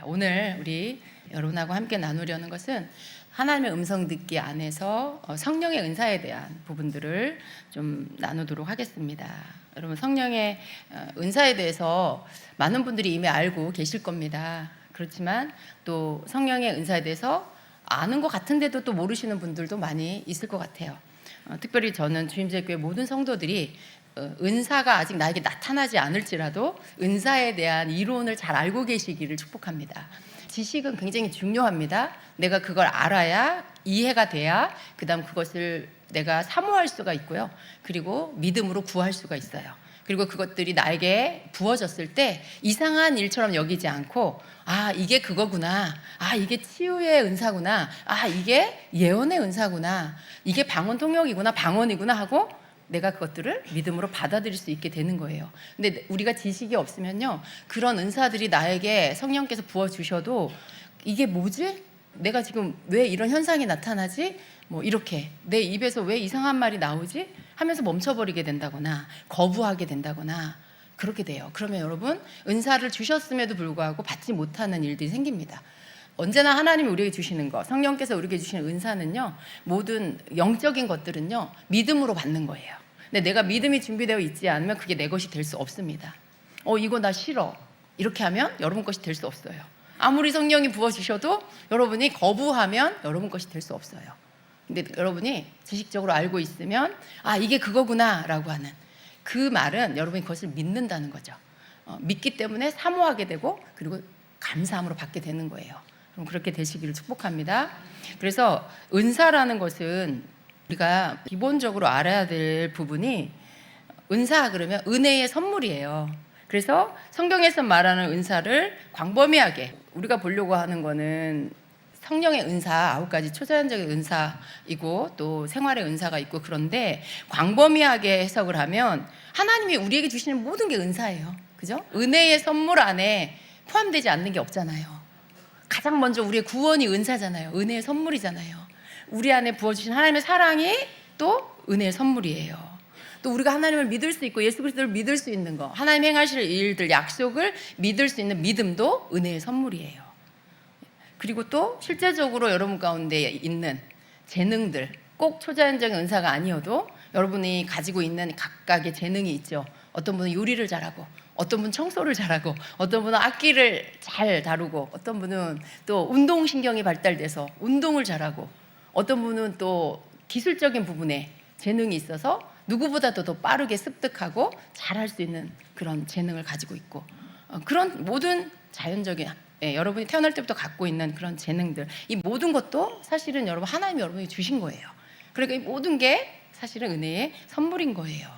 오늘 우리 여러분하고 함께 나누려는 것은 하나님의 음성 듣기 안에서 성령의 은사에 대한 부분들을 좀 나누도록 하겠습니다. 여러분, 성령의 은사에 대해서 많은 분들이 이미 알고 계실 겁니다. 그렇지만 또 성령의 은사에 대해서 아는 것 같은데도 또 모르시는 분들도 많이 있을 것 같아요. 특별히 저는 주임제교회 모든 성도들이 은사가 아직 나에게 나타나지 않을지라도 은사에 대한 이론을 잘 알고 계시기를 축복합니다. 지식은 굉장히 중요합니다. 내가 그걸 알아야 이해가 돼야 그다음 그것을 내가 사모할 수가 있고요. 그리고 믿음으로 구할 수가 있어요. 그리고 그것들이 나에게 부어졌을 때 이상한 일처럼 여기지 않고 아, 이게 그거구나. 아, 이게 치유의 은사구나. 아, 이게 예언의 은사구나. 이게 방언 통역이구나. 방언이구나 하고 내가 그것들을 믿음으로 받아들일 수 있게 되는 거예요. 근데 우리가 지식이 없으면요, 그런 은사들이 나에게 성령께서 부어주셔도 이게 뭐지? 내가 지금 왜 이런 현상이 나타나지? 뭐 이렇게 내 입에서 왜 이상한 말이 나오지? 하면서 멈춰버리게 된다거나 거부하게 된다거나 그렇게 돼요. 그러면 여러분, 은사를 주셨음에도 불구하고 받지 못하는 일들이 생깁니다. 언제나 하나님이 우리에게 주시는 것, 성령께서 우리에게 주시는 은사는요, 모든 영적인 것들은요, 믿음으로 받는 거예요. 근데 내가 믿음이 준비되어 있지 않으면 그게 내 것이 될 수 없습니다. 이거 나 싫어. 이렇게 하면 여러분 것이 될 수 없어요. 아무리 성령이 부어주셔도 여러분이 거부하면 여러분 것이 될 수 없어요. 근데 여러분이 지식적으로 알고 있으면 아, 이게 그거구나 라고 하는 그 말은 여러분이 그것을 믿는다는 거죠. 믿기 때문에 사모하게 되고 그리고 감사함으로 받게 되는 거예요. 그럼 그렇게 되시기를 축복합니다. 그래서 은사라는 것은 우리가 기본적으로 알아야 될 부분이, 은사 그러면 은혜의 선물이에요. 그래서 성경에서 말하는 은사를 광범위하게 우리가 보려고 하는 거는 성령의 은사 9가지 초자연적인 은사이고 또 생활의 은사가 있고, 그런데 광범위하게 해석을 하면 하나님이 우리에게 주시는 모든 게 은사예요. 그죠? 은혜의 선물 안에 포함되지 않는 게 없잖아요. 가장 먼저 우리의 구원이 은사잖아요. 은혜의 선물이잖아요. 우리 안에 부어주신 하나님의 사랑이 또 은혜의 선물이에요. 또 우리가 하나님을 믿을 수 있고 예수 그리스도를 믿을 수 있는 거, 하나님 행하실 일들, 약속을 믿을 수 있는 믿음도 은혜의 선물이에요. 그리고 또 실제적으로 여러분 가운데 있는 재능들, 꼭 초자연적인 은사가 아니어도 여러분이 가지고 있는 각각의 재능이 있죠. 어떤 분은 요리를 잘하고, 어떤 분은 청소를 잘하고, 어떤 분은 악기를 잘 다루고, 어떤 분은 또 운동신경이 발달돼서 운동을 잘하고, 어떤 분은 또 기술적인 부분에 재능이 있어서 누구보다도 더 빠르게 습득하고 잘할 수 있는 그런 재능을 가지고 있고, 그런 모든 자연적인 여러분이 태어날 때부터 갖고 있는 그런 재능들, 이 모든 것도 사실은 하나님이 여러분이 주신 거예요. 그러니까 이 모든 게 사실은 은혜의 선물인 거예요.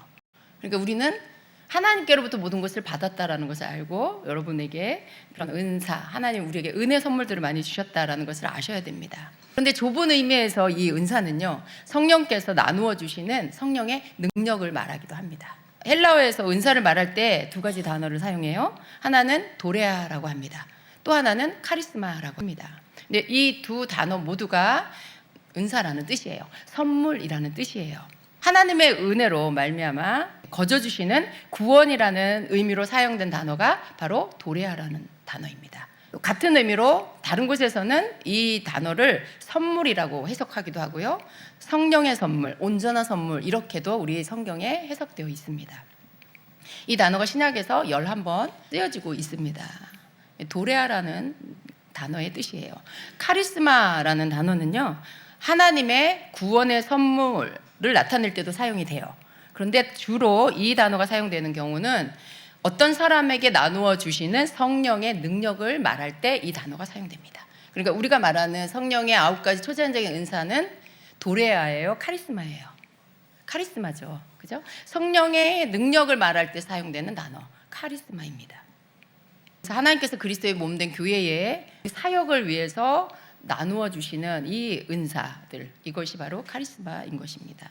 그러니까 우리는 하나님께로부터 모든 것을 받았다라는 것을 알고 여러분에게 그런 은사, 하나님 우리에게 은혜 선물들을 많이 주셨다라는 것을 아셔야 됩니다. 그런데 좁은 의미에서 이 은사는요, 성령께서 나누어 주시는 성령의 능력을 말하기도 합니다. 헬라어에서 은사를 말할 때 2가지 단어를 사용해요. 하나는 도레아라고 합니다. 또 하나는 카리스마라고 합니다. 근데 이 두 단어 모두가 은사라는 뜻이에요. 선물이라는 뜻이에요. 하나님의 은혜로 말미암아 거저주시는 구원이라는 의미로 사용된 단어가 바로 도레아라는 단어입니다. 같은 의미로 다른 곳에서는 이 단어를 선물이라고 해석하기도 하고요, 성령의 선물, 온전한 선물, 이렇게도 우리 성경에 해석되어 있습니다. 이 단어가 신약에서 11번 쓰여지고 있습니다. 도레아라는 단어의 뜻이에요. 카리스마라는 단어는요, 하나님의 구원의 선물을 나타낼 때도 사용이 돼요. 그런데 주로 이 단어가 사용되는 경우는 어떤 사람에게 나누어 주시는 성령의 능력을 말할 때 이 단어가 사용됩니다. 그러니까 우리가 말하는 성령의 9가지 초자연적인 은사는 도레아예요, 카리스마예요. 카리스마죠, 그죠? 성령의 능력을 말할 때 사용되는 단어 카리스마입니다. 하나님께서 그리스도의 몸된 교회의 사역을 위해서 나누어 주시는 이 은사들, 이것이 바로 카리스마인 것입니다.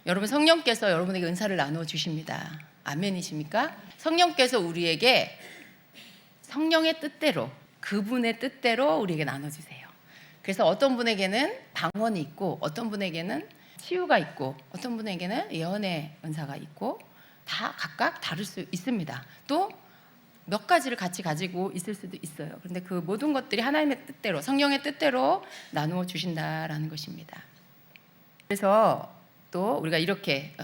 여러분, 성령께서 여러분에게 은사를 나누어 주십니다. 아멘이십니까? 성령께서 우리에게 성령의 뜻대로, 그분의 뜻대로 우리에게 나눠주세요. 그래서 어떤 분에게는 방언이 있고, 어떤 분에게는 치유가 있고, 어떤 분에게는 예언의 은사가 있고, 다 각각 다를 수 있습니다. 또 몇 가지를 같이 가지고 있을 수도 있어요. 그런데 그 모든 것들이 하나님의 뜻대로, 성령의 뜻대로 나누어 주신다라는 것입니다. 그래서 또 우리가 이렇게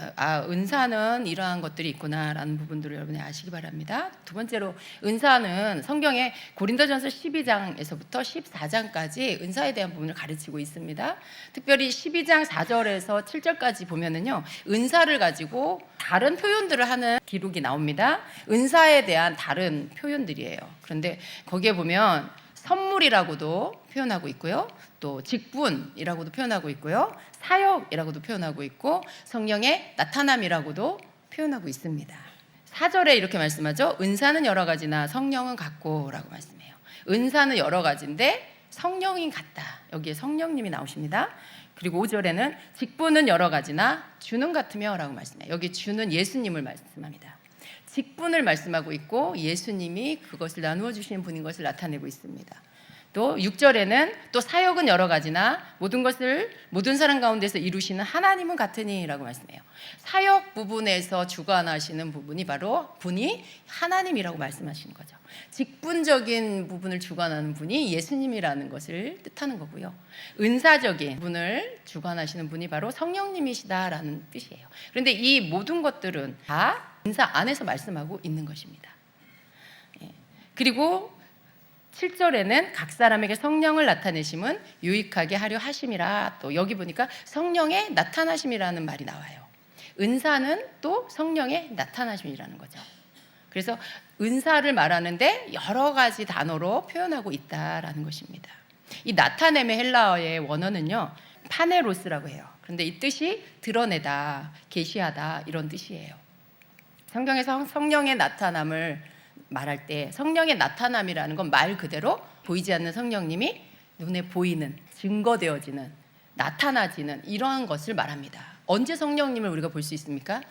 은사는 이러한 것들이 있구나라는 부분들을 여러분이 아시기 바랍니다. 두 번째로 은사는 성경에 고린도전서 12장에서부터 14장까지 은사에 대한 부분을 가르치고 있습니다. 특별히 12장 4절에서 7절까지 보면은요, 은사를 가지고 다른 표현들을 하는 기록이 나옵니다. 은사에 대한 다른 표현들이에요. 그런데 거기에 보면 선물이라고도 표현하고 있고요, 또 직분이라고도 표현하고 있고요, 사역이라고도 표현하고 있고, 성령의 나타남이라고도 표현하고 있습니다. 4절에 이렇게 말씀하죠. 은사는 여러 가지나 성령은 같고라고 말씀해요. 은사는 여러 가지인데 성령이 같다. 여기에 성령님이 나오십니다. 그리고 5절에는 직분은 여러 가지나 주는 같으며 라고 말씀해요. 여기 주는 예수님을 말씀합니다. 직분을 말씀하고 있고 예수님이 그것을 나누어 주시는 분인 것을 나타내고 있습니다. 또 6절에는 또 사역은 여러 가지나 모든 것을 모든 사람 가운데서 이루시는 하나님은 같으니 라고 말씀해요. 사역 부분에서 주관하시는 부분이 바로 분이 하나님이라고 말씀하시는 거죠. 직분적인 부분을 주관하는 분이 예수님이라는 것을 뜻하는 거고요, 은사적인 부분을 주관하시는 분이 바로 성령님이시다라는 뜻이에요. 그런데 이 모든 것들은 다 은사 안에서 말씀하고 있는 것입니다. 그리고 7절에는 각 사람에게 성령을 나타내심은 유익하게 하려 하심이라, 또 여기 보니까 성령의 나타나심이라는 말이 나와요. 은사는 또 성령의 나타나심이라는 거죠. 그래서 은사를 말하는데 여러 가지 단어로 표현하고 있다라는 것입니다. 이 나타냄의 헬라어의 원어는요, 파네로스라고 해요. 그런데 이 뜻이 드러내다, 계시하다 이런 뜻이에요. 성경에서 성령의 나타남을 말할 때 성령의 나타남이라는 건 말 그대로 보이지 않는 성령님이 눈에 보이는, 증거되어지는, 나타나지는 이러한 것을 말합니다. 언제 성령님을 우리가 볼 수 있습니까?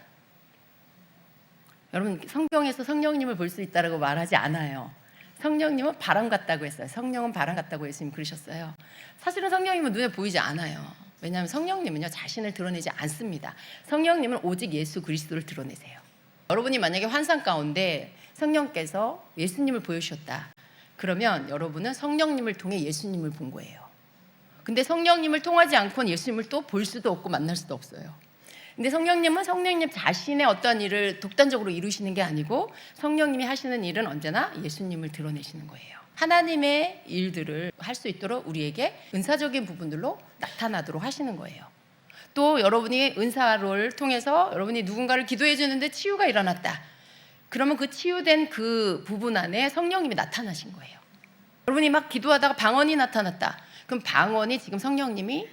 여러분, 성경에서 성령님을 볼 수 있다고 말하지 않아요. 성령님은 바람 같다고 했어요. 성령은 바람 같다고 예수님 그러셨어요. 사실은 성령님은 눈에 보이지 않아요. 왜냐하면 성령님은요, 자신을 드러내지 않습니다. 성령님은 오직 예수 그리스도를 드러내세요. 여러분이 만약에 환상 가운데 성령께서 예수님을 보여주셨다, 그러면 여러분은 성령님을 통해 예수님을 본 거예요. 근데 성령님을 통하지 않고는 예수님을 또 볼 수도 없고 만날 수도 없어요. 근데 성령님은 성령님 자신의 어떤 일을 독단적으로 이루시는 게 아니고 성령님이 하시는 일은 언제나 예수님을 드러내시는 거예요. 하나님의 일들을 할 수 있도록 우리에게 은사적인 부분들로 나타나도록 하시는 거예요. 또 여러분이 은사를 통해서 여러분이 누군가를 기도해 주는데 치유가 일어났다, 그러면 그 치유된 그 부분 안에 성령님이 나타나신 거예요. 여러분이 막 기도하다가 방언이 나타났다, 그럼 방언이 지금 성령님이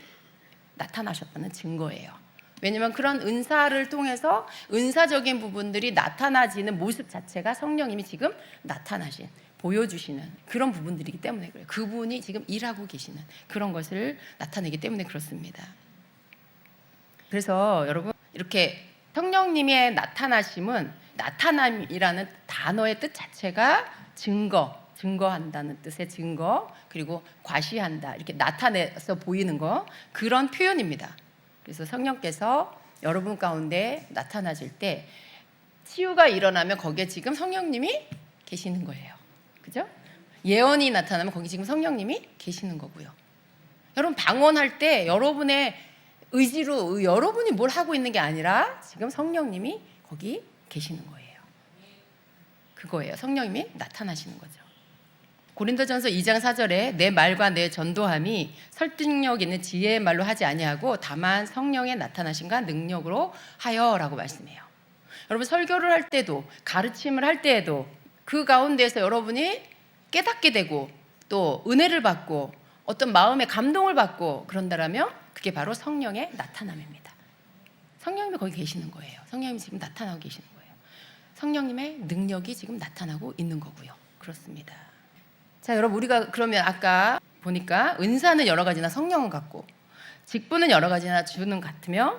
나타나셨다는 증거예요. 왜냐하면 그런 은사를 통해서 은사적인 부분들이 나타나지는 모습 자체가 성령님이 지금 나타나신, 보여주시는 그런 부분들이기 때문에 그래요. 그분이 지금 일하고 계시는 그런 것을 나타내기 때문에 그렇습니다. 그래서 여러분, 이렇게 성령님의 나타나심은, 나타남이라는 단어의 뜻 자체가 증거한다는 뜻의 증거, 그리고 과시한다, 이렇게 나타내서 보이는 거, 그런 표현입니다. 그래서 성령께서 여러분 가운데 나타나실 때 치유가 일어나면 거기에 지금 성령님이 계시는 거예요. 그죠? 예언이 나타나면 거기 지금 성령님이 계시는 거고요. 여러분, 방언할 때 여러분의 의지로 여러분이 뭘 하고 있는 게 아니라 지금 성령님이 거기 계시는 거예요. 그거예요. 성령님이 나타나시는 거죠. 고린도전서 2장 4절에 내 말과 내 전도함이 설득력 있는 지혜의 말로 하지 아니하고 다만 성령의 나타나심과 능력으로 하여라고 말씀해요. 여러분, 설교를 할 때도 가르침을 할 때에도 그 가운데서 여러분이 깨닫게 되고 또 은혜를 받고 어떤 마음의 감동을 받고 그런다라면 그게 바로 성령의 나타남입니다. 성령님이 거기 계시는 거예요. 성령님이 지금 나타나고 계시는 거예요. 성령님의 능력이 지금 나타나고 있는 거고요. 그렇습니다. 자, 여러분, 우리가 그러면 아까 보니까 은사는 여러 가지나 성령은 같고, 직분은 여러 가지나 주는 같으며,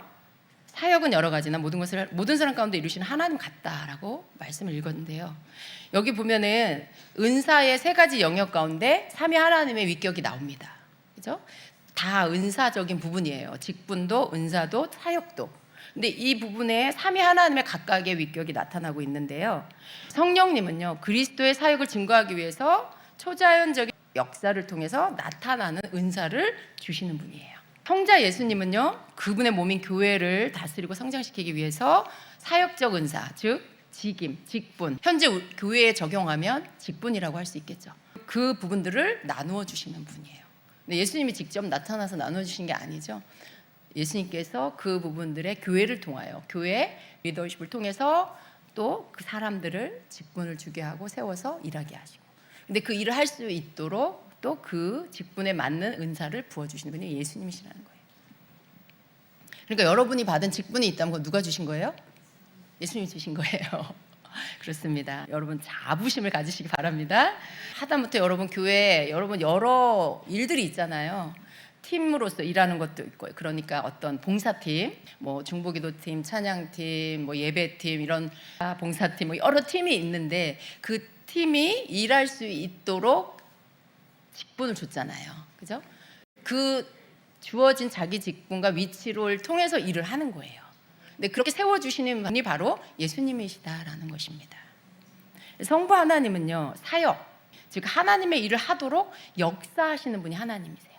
사역은 여러 가지나 모든 것을 모든 사람 가운데 이루시는 하나님 같다라고 말씀을 읽었는데요. 여기 보면은 은사의 세 가지 영역 가운데 삼위 하나님의 위격이 나옵니다. 그죠? 다 은사적인 부분이에요. 직분도, 은사도, 사역도. 근데 이 부분에 삼위 하나님의 각각의 위격이 나타나고 있는데요. 성령님은요, 그리스도의 사역을 증거하기 위해서 초자연적인 역사를 통해서 나타나는 은사를 주시는 분이에요. 성자 예수님은요, 그분의 몸인 교회를 다스리고 성장시키기 위해서 사역적 은사, 즉 직임, 직분, 현재 교회에 적용하면 직분이라고 할 수 있겠죠. 그 부분들을 나누어 주시는 분이에요. 근데 예수님이 직접 나타나서 나누어 주신 게 아니죠. 예수님께서 그 부분들의 교회를 통하여, 교회 리더십을 통해서 또 그 사람들을 직분을 주게 하고 세워서 일하게 하시고, 근데 그 일을 할 수 있도록 또 그 직분에 맞는 은사를 부어주시는 분이 예수님이시라는 거예요. 그러니까 여러분이 받은 직분이 있다면 그거 누가 주신 거예요? 예수님이 주신 거예요. 그렇습니다. 여러분 자부심을 가지시기 바랍니다. 하다못해 여러분 교회에 여러분 여러 일들이 있잖아요. 팀으로서 일하는 것도 있고, 그러니까 어떤 봉사팀, 뭐 중보기도팀, 찬양팀, 뭐 예배팀, 이런 봉사팀, 뭐 여러 팀이 있는데 그 팀이 일할 수 있도록 직분을 줬잖아요. 그죠? 그 주어진 자기 직분과 위치를 통해서 일을 하는 거예요. 근데 그렇게 세워주시는 분이 바로 예수님이시다라는 것입니다. 성부 하나님은요, 사역, 즉 하나님의 일을 하도록 역사하시는 분이 하나님이세요.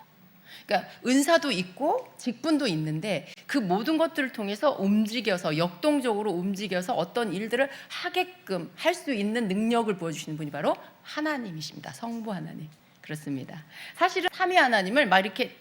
그러니까 은사도 있고 직분도 있는데 그 모든 것들을 통해서 움직여서 역동적으로 움직여서 어떤 일들을 하게끔 할 수 있는 능력을 보여주시는 분이 바로 하나님이십니다. 성부 하나님. 그렇습니다. 사실은 삼위 하나님을 막 이렇게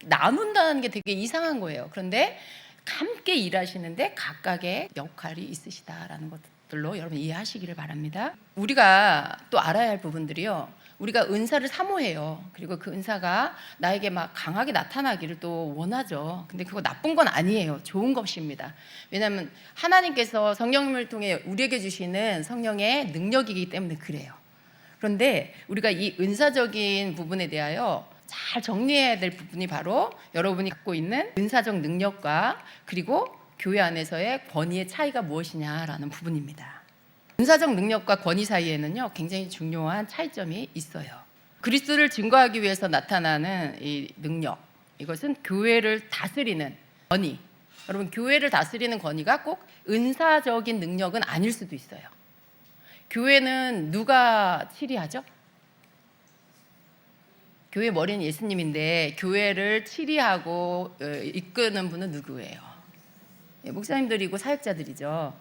나눈다는 게 되게 이상한 거예요. 그런데 함께 일하시는데 각각의 역할이 있으시다라는 것들로 여러분 이해하시기를 바랍니다. 우리가 또 알아야 할 부분들이요, 우리가 은사를 사모해요. 그리고 그 은사가 나에게 막 강하게 나타나기를 또 원하죠. 근데 그거 나쁜 건 아니에요. 좋은 것입니다. 왜냐하면 하나님께서 성령님을 통해 우리에게 주시는 성령의 능력이기 때문에 그래요. 그런데 우리가 이 은사적인 부분에 대하여 잘 정리해야 될 부분이 바로 여러분이 갖고 있는 은사적 능력과 그리고 교회 안에서의 권위의 차이가 무엇이냐라는 부분입니다. 은사적 능력과 권위 사이에는요, 굉장히 중요한 차이점이 있어요. 그리스도를 증거하기 위해서 나타나는 이 능력, 이것은 교회를 다스리는 권위. 여러분, 교회를 다스리는 권위가 꼭 은사적인 능력은 아닐 수도 있어요. 교회는 누가 치리하죠? 교회 머리는 예수님인데 교회를 치리하고 이끄는 분은 누구예요? 목사님들이고 사역자들이죠.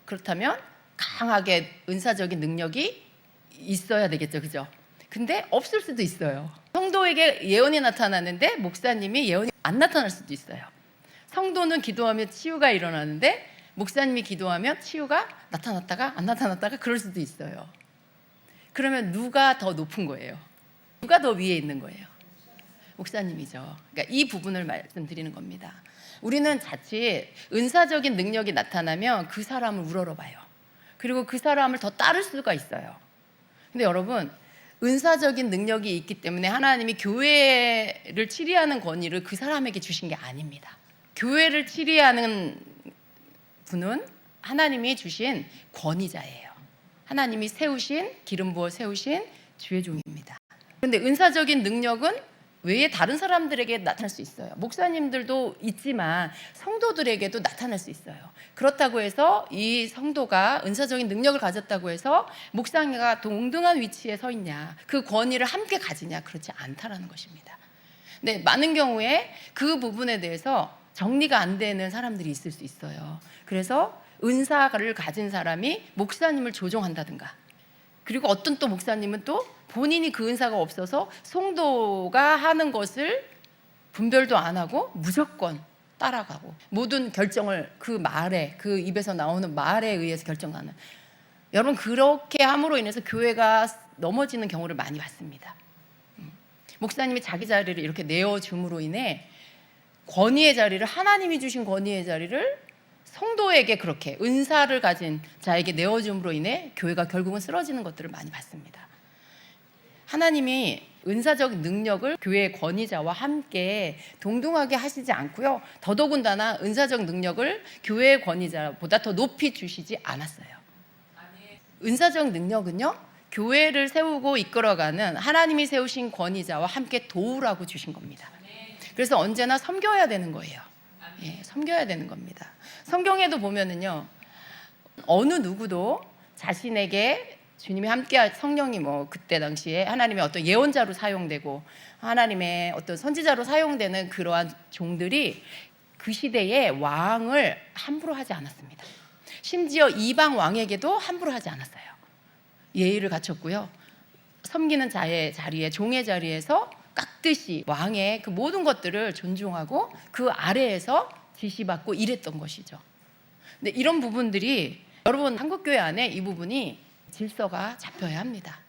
그렇다면 강하게 은사적인 능력이 있어야 되겠죠, 그죠? 근데 없을 수도 있어요. 성도에게 예언이 나타나는데 목사님이 예언이 안 나타날 수도 있어요. 성도는 기도하면 치유가 일어나는데 목사님이 기도하면 치유가 나타났다가 안 나타났다가 그럴 수도 있어요. 그러면 누가 더 높은 거예요? 누가 더 위에 있는 거예요? 목사님이죠. 그러니까 이 부분을 말씀드리는 겁니다. 우리는 자칫 은사적인 능력이 나타나면 그 사람을 우러러봐요. 그리고 그 사람을 더 따를 수가 있어요. 근데 여러분, 은사적인 능력이 있기 때문에 하나님이 교회를 치리하는 권위를 그 사람에게 주신 게 아닙니다. 교회를 치리하는 분은 하나님이 주신 권위자예요. 하나님이 세우신, 기름 부어 세우신 주의 종입니다. 그런데 은사적인 능력은 외에 다른 사람들에게 나타날 수 있어요. 목사님들도 있지만 성도들에게도 나타날 수 있어요. 그렇다고 해서 이 성도가 은사적인 능력을 가졌다고 해서 목사가 동등한 위치에 서 있냐, 그 권위를 함께 가지냐, 그렇지 않다라는 것입니다. 근데 많은 경우에 그 부분에 대해서 정리가 안 되는 사람들이 있을 수 있어요. 그래서 은사를 가진 사람이 목사님을 조종한다든가, 그리고 어떤 또 목사님은 또 본인이 그 은사가 없어서 성도가 하는 것을 분별도 안 하고 무조건 따라가고 모든 결정을 그 말에, 그 입에서 나오는 말에 의해서 결정하는, 여러분 그렇게 함으로 인해서 교회가 넘어지는 경우를 많이 봤습니다. 목사님이 자기 자리를 이렇게 내어줌으로 인해 권위의 자리를, 하나님이 주신 권위의 자리를 성도에게 그렇게 은사를 가진 자에게 내어줌으로 인해 교회가 결국은 쓰러지는 것들을 많이 봤습니다. 하나님이 은사적 능력을 교회의 권위자와 함께 동등하게 하시지 않고요, 더더군다나 은사적 능력을 교회의 권위자보다 더 높이 주시지 않았어요. 은사적 능력은요, 교회를 세우고 이끌어가는 하나님이 세우신 권위자와 함께 도우라고 주신 겁니다. 그래서 언제나 섬겨야 되는 거예요. 섬겨야 되는 겁니다. 성경에도 보면은요, 어느 누구도 자신에게 주님이 함께 성령이 그때 당시에 하나님의 어떤 예언자로 사용되고 하나님의 어떤 선지자로 사용되는 그러한 종들이 그 시대에 왕을 함부로 하지 않았습니다. 심지어 이방 왕에게도 함부로 하지 않았어요. 예의를 갖췄고요. 섬기는 자의 자리에, 종의 자리에서 깍듯이 왕의 그 모든 것들을 존중하고 그 아래에서 지시받고 일했던 것이죠. 근데 이런 부분들이 여러분 한국교회 안에 이 부분이 질서가 잡혀야 합니다.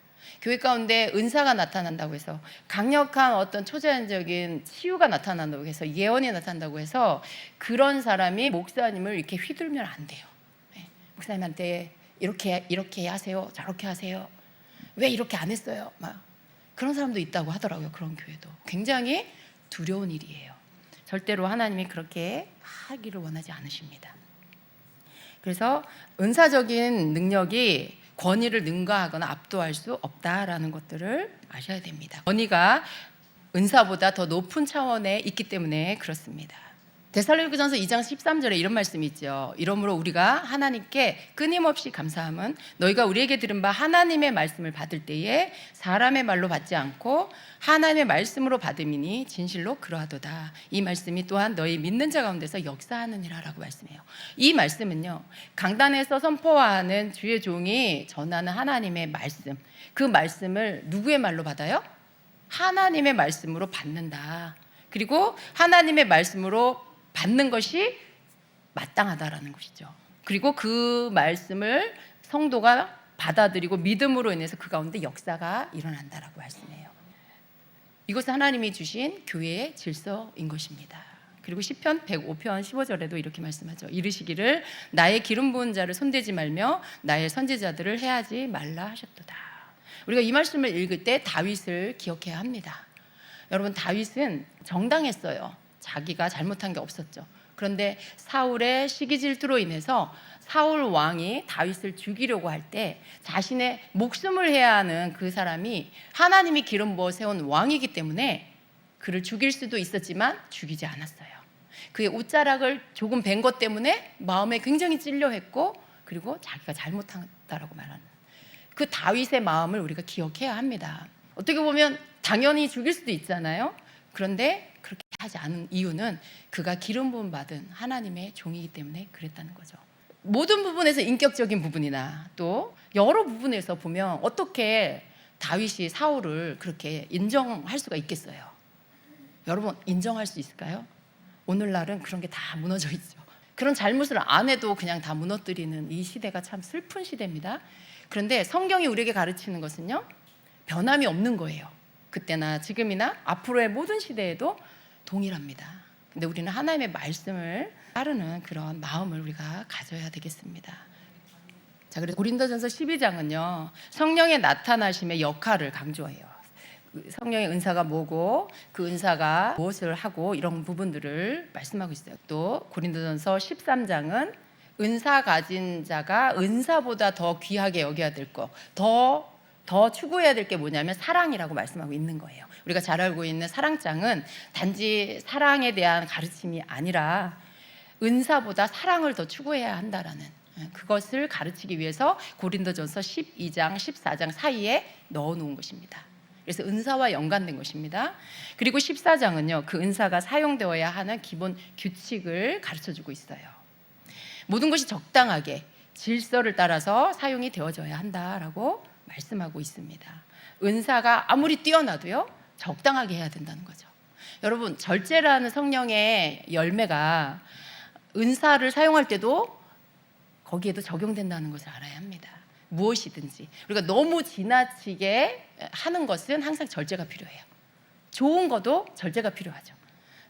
교회 가운데 은사가 나타난다고 해서 강력한 어떤 초자연적인 치유가 나타난다고 해서 예언이 나타난다고 해서 그런 사람이 목사님을 이렇게 휘둘면 안 돼요. 목사님한테 이렇게 하세요, 저렇게 하세요. 왜 이렇게 안 했어요? 막 그런 사람도 있다고 하더라고요. 그런 교회도 굉장히 두려운 일이에요. 절대로 하나님이 그렇게 하기를 원하지 않으십니다. 그래서 은사적인 능력이 권위를 능가하거나 압도할 수 없다라는 것들을 아셔야 됩니다. 권위가 은사보다 더 높은 차원에 있기 때문에 그렇습니다. 데살로니가전서 2장 13절에 이런 말씀이 있죠. 이러므로 우리가 하나님께 끊임없이 감사함은 너희가 우리에게 들은 바 하나님의 말씀을 받을 때에 사람의 말로 받지 않고 하나님의 말씀으로 받음이니 진실로 그러하도다. 이 말씀이 또한 너희 믿는 자 가운데서 역사하느니라 라고 말씀해요. 이 말씀은요, 강단에서 선포하는 주의 종이 전하는 하나님의 말씀, 그 말씀을 누구의 말로 받아요? 하나님의 말씀으로 받는다. 그리고 하나님의 말씀으로 받는 것이 마땅하다라는 것이죠. 그리고 그 말씀을 성도가 받아들이고 믿음으로 인해서 그 가운데 역사가 일어난다라고 말씀해요. 이것은 하나님이 주신 교회의 질서인 것입니다. 그리고 시편 105편 15절에도 이렇게 말씀하죠. 이르시기를 나의 기름 부은 자를 손대지 말며 나의 선지자들을 해하지 말라 하셨도다. 우리가 이 말씀을 읽을 때 다윗을 기억해야 합니다. 여러분, 다윗은 정당했어요. 자기가 잘못한 게 없었죠. 그런데 사울의 시기 질투로 인해서 사울 왕이 다윗을 죽이려고 할 때 자신의 목숨을 해야 하는 그 사람이 하나님이 기름 부어 세운 왕이기 때문에 그를 죽일 수도 있었지만 죽이지 않았어요. 그의 옷자락을 조금 벤 것 때문에 마음에 굉장히 찔려했고, 그리고 자기가 잘못했다라고 말하는 그 다윗의 마음을 우리가 기억해야 합니다. 어떻게 보면 당연히 죽일 수도 있잖아요. 그런데 그렇게 하지 않은 이유는 그가 기름 부음 받은 하나님의 종이기 때문에 그랬다는 거죠. 모든 부분에서 인격적인 부분이나 또 여러 부분에서 보면 어떻게 다윗이 사울을 그렇게 인정할 수가 있겠어요? 여러분, 인정할 수 있을까요? 오늘날은 그런 게 다 무너져 있죠. 그런 잘못을 안 해도 그냥 다 무너뜨리는 이 시대가 참 슬픈 시대입니다. 그런데 성경이 우리에게 가르치는 것은요, 변함이 없는 거예요. 그때나 지금이나 앞으로의 모든 시대에도 동일합니다. 근데 우리는 하나님의 말씀을 따르는 그런 마음을 우리가 가져야 되겠습니다. 자, 그래서 고린도전서 12장은요, 성령의 나타나심의 역할을 강조해요. 성령의 은사가 뭐고 그 은사가 무엇을 하고 이런 부분들을 말씀하고 있어요. 또 고린도전서 13장은 은사 가진 자가 은사보다 더 귀하게 여겨야 될 것, 더 추구해야 될 게 뭐냐면 사랑이라고 말씀하고 있는 거예요. 우리가 잘 알고 있는 사랑장은 단지 사랑에 대한 가르침이 아니라 은사보다 사랑을 더 추구해야 한다라는 그것을 가르치기 위해서 고린도전서 12장, 14장 사이에 넣어놓은 것입니다. 그래서 은사와 연관된 것입니다. 그리고 14장은요, 그 은사가 사용되어야 하는 기본 규칙을 가르쳐주고 있어요. 모든 것이 적당하게 질서를 따라서 사용이 되어져야 한다라고 말씀하고 있습니다. 은사가 아무리 뛰어나도요, 적당하게 해야 된다는 거죠. 여러분, 절제라는 성령의 열매가 은사를 사용할 때도 거기에도 적용된다는 것을 알아야 합니다. 무엇이든지 우리가 너무 지나치게 하는 것은 항상 절제가 필요해요. 좋은 것도 절제가 필요하죠.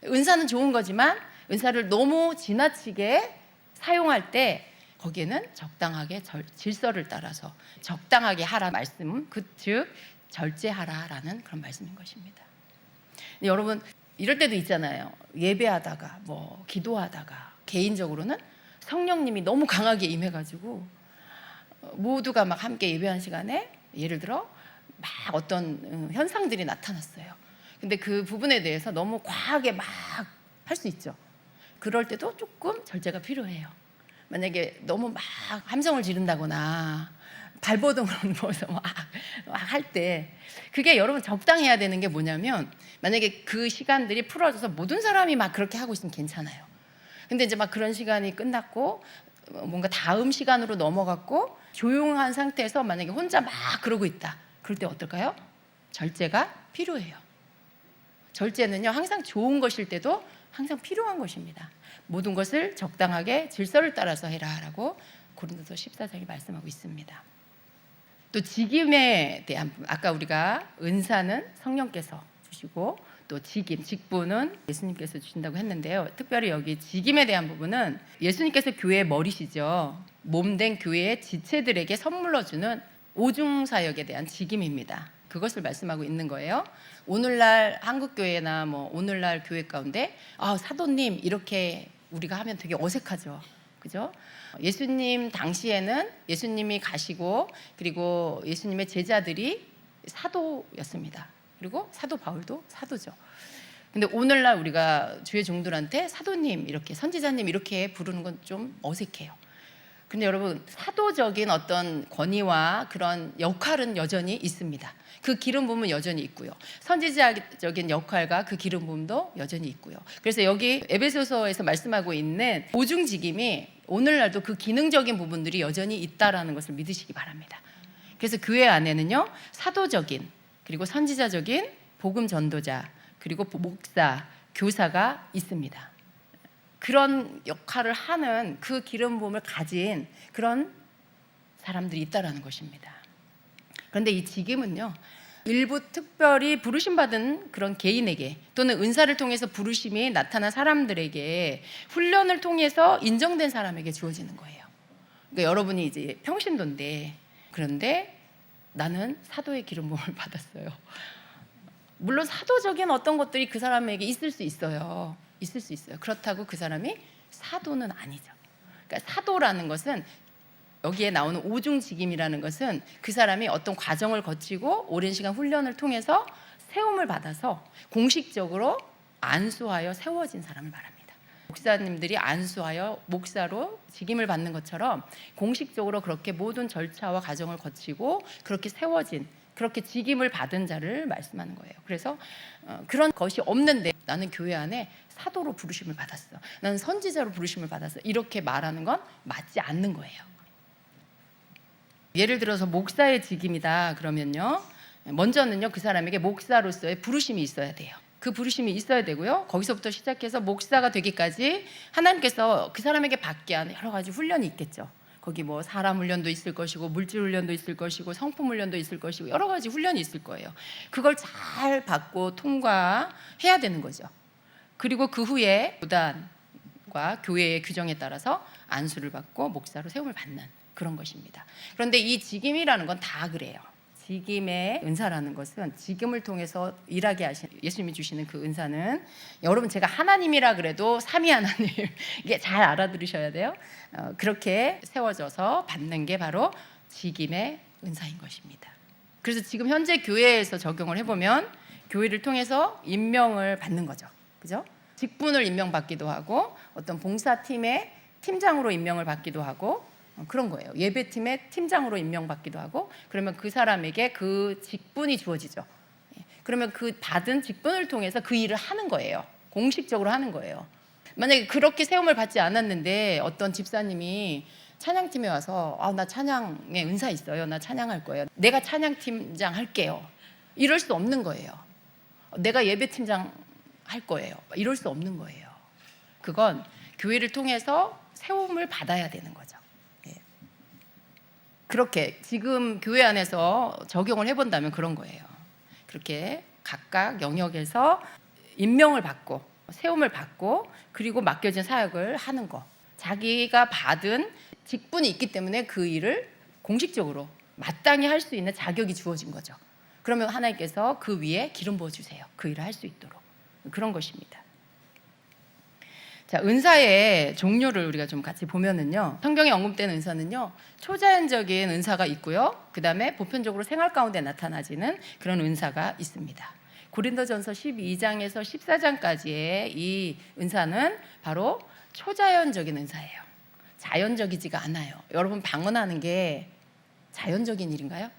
은사는 좋은 거지만 은사를 너무 지나치게 사용할 때 거기에는 적당하게 질서를 따라서 적당하게 하라 말씀, 즉 절제하라라는 그런 말씀인 것입니다. 여러분, 이럴 때도 있잖아요. 예배하다가 기도하다가 개인적으로는 성령님이 너무 강하게 임해가지고 모두가 막 함께 예배한 시간에 예를 들어 막 어떤 현상들이 나타났어요. 근데 그 부분에 대해서 너무 과하게 막 할 수 있죠. 그럴 때도 조금 절제가 필요해요. 만약에 너무 막 함성을 지른다거나 발버둥을 넣어서 막 할 때, 그게 여러분 적당해야 되는 게 뭐냐면, 만약에 그 시간들이 풀어져서 모든 사람이 막 그렇게 하고 있으면 괜찮아요. 근데 이제 막 그런 시간이 끝났고 뭔가 다음 시간으로 넘어갔고 조용한 상태에서 만약에 혼자 막 그러고 있다, 그럴 때 어떨까요? 절제가 필요해요. 절제는요, 항상 좋은 것일 때도 항상 필요한 것입니다. 모든 것을 적당하게 질서를 따라서 해라라고 고린도서 14장이 말씀하고 있습니다. 또 직임에 대한 부분, 아까 우리가 은사는 성령께서 주시고 또 직분은 예수님께서 주신다고 했는데요. 특별히 여기 직임에 대한 부분은 예수님께서 교회의 머리시죠. 몸된 교회의 지체들에게 선물로 주는 오중사역에 대한 직임입니다. 그것을 말씀하고 있는 거예요. 오늘날 한국교회나 오늘날 교회 가운데 사도님 이렇게 우리가 하면 되게 어색하죠. 그죠? 예수님 당시에는 예수님이 가시고 그리고 예수님의 제자들이 사도였습니다. 그리고 사도 바울도 사도죠. 근데 오늘날 우리가 주의 종들한테 사도님 이렇게 선지자님 이렇게 부르는 건 좀 어색해요. 근데 여러분, 사도적인 어떤 권위와 그런 역할은 여전히 있습니다. 그 기름 부음은 여전히 있고요. 선지자적인 역할과 그 기름 부음도 여전히 있고요. 그래서 여기 에베소서에서 말씀하고 있는 오중직임이 오늘날도 그 기능적인 부분들이 여전히 있다라는 것을 믿으시기 바랍니다. 그래서 교회 안에는요, 사도적인 그리고 선지자적인 복음 전도자 그리고 목사, 교사가 있습니다. 그런 역할을 하는 그 기름 부음을 가진 그런 사람들이 있다라는 것입니다. 그런데 이 직임은요, 일부 특별히 부르심 받은 그런 개인에게 또는 은사를 통해서 부르심이 나타난 사람들에게 훈련을 통해서 인정된 사람에게 주어지는 거예요. 그러니까 여러분이 이제 평신도인데, 그런데 나는 사도의 기름 부음을 받았어요. 물론 사도적인 어떤 것들이 그 사람에게 있을 수 있어요. 그렇다고 그 사람이 사도는 아니죠. 그러니까 사도라는 것은, 여기에 나오는 오중직임이라는 것은 그 사람이 어떤 과정을 거치고 오랜 시간 훈련을 통해서 세움을 받아서 공식적으로 안수하여 세워진 사람을 말합니다. 목사님들이 안수하여 목사로 직임을 받는 것처럼 공식적으로 그렇게 모든 절차와 과정을 거치고 그렇게 세워진, 그렇게 직임을 받은 자를 말씀하는 거예요. 그래서 그런 것이 없는데 나는 교회 안에 사도로 부르심을 받았어, 나는 선지자로 부르심을 받았어, 이렇게 말하는 건 맞지 않는 거예요. 예를 들어서 목사의 직임이다 그러면요, 먼저는요 그 사람에게 목사로서의 부르심이 있어야 돼요. 그 부르심이 있어야 되고요, 거기서부터 시작해서 목사가 되기까지 하나님께서 그 사람에게 받게 하는 여러 가지 훈련이 있겠죠. 거기 사람 훈련도 있을 것이고 물질 훈련도 있을 것이고 성품 훈련도 있을 것이고 여러 가지 훈련이 있을 거예요. 그걸 잘 받고 통과해야 되는 거죠. 그리고 그 후에 교단과 교회의 규정에 따라서 안수를 받고 목사로 세움을 받는 그런 것입니다. 그런데 이 직임이라는 건 다 그래요. 직임의 은사라는 것은 직임을 통해서 일하게 하신 예수님이 주시는 그 은사는, 여러분 제가 하나님이라 그래도 삼위 하나님 이게 잘 알아들으셔야 돼요. 그렇게 세워져서 받는 게 바로 직임의 은사인 것입니다. 그래서 지금 현재 교회에서 적용을 해보면 교회를 통해서 임명을 받는 거죠. 그죠? 직분을 임명받기도 하고 어떤 봉사팀의 팀장으로 임명을 받기도 하고 그런 거예요. 예배팀의 팀장으로 임명받기도 하고, 그러면 그 사람에게 그 직분이 주어지죠. 그러면 그 받은 직분을 통해서 그 일을 하는 거예요. 공식적으로 하는 거예요. 만약에 그렇게 세움을 받지 않았는데 어떤 집사님이 찬양팀에 와서 나 찬양에 은사 있어요, 나 찬양할 거예요, 내가 찬양팀장 할게요, 이럴 수 없는 거예요. 내가 예배팀장 할 거예요, 이럴 수 없는 거예요. 그건 교회를 통해서 세움을 받아야 되는 거죠. 그렇게 지금 교회 안에서 적용을 해본다면 그런 거예요. 그렇게 각각 영역에서 임명을 받고 세움을 받고 그리고 맡겨진 사역을 하는 거, 자기가 받은 직분이 있기 때문에 그 일을 공식적으로 마땅히 할 수 있는 자격이 주어진 거죠. 그러면 하나님께서 그 위에 기름 부어주세요, 그 일을 할 수 있도록. 그런 것입니다. 자, 은사의 종류를 우리가 좀 같이 보면은요, 성경에 언급된 은사는요, 초자연적인 은사가 있고요, 그 다음에 보편적으로 생활 가운데 나타나지는 그런 은사가 있습니다. 고린도전서 12장에서 14장까지의 이 은사는 바로 초자연적인 은사예요. 자연적이지가 않아요. 여러분, 방언하는 게 자연적인 일인가요?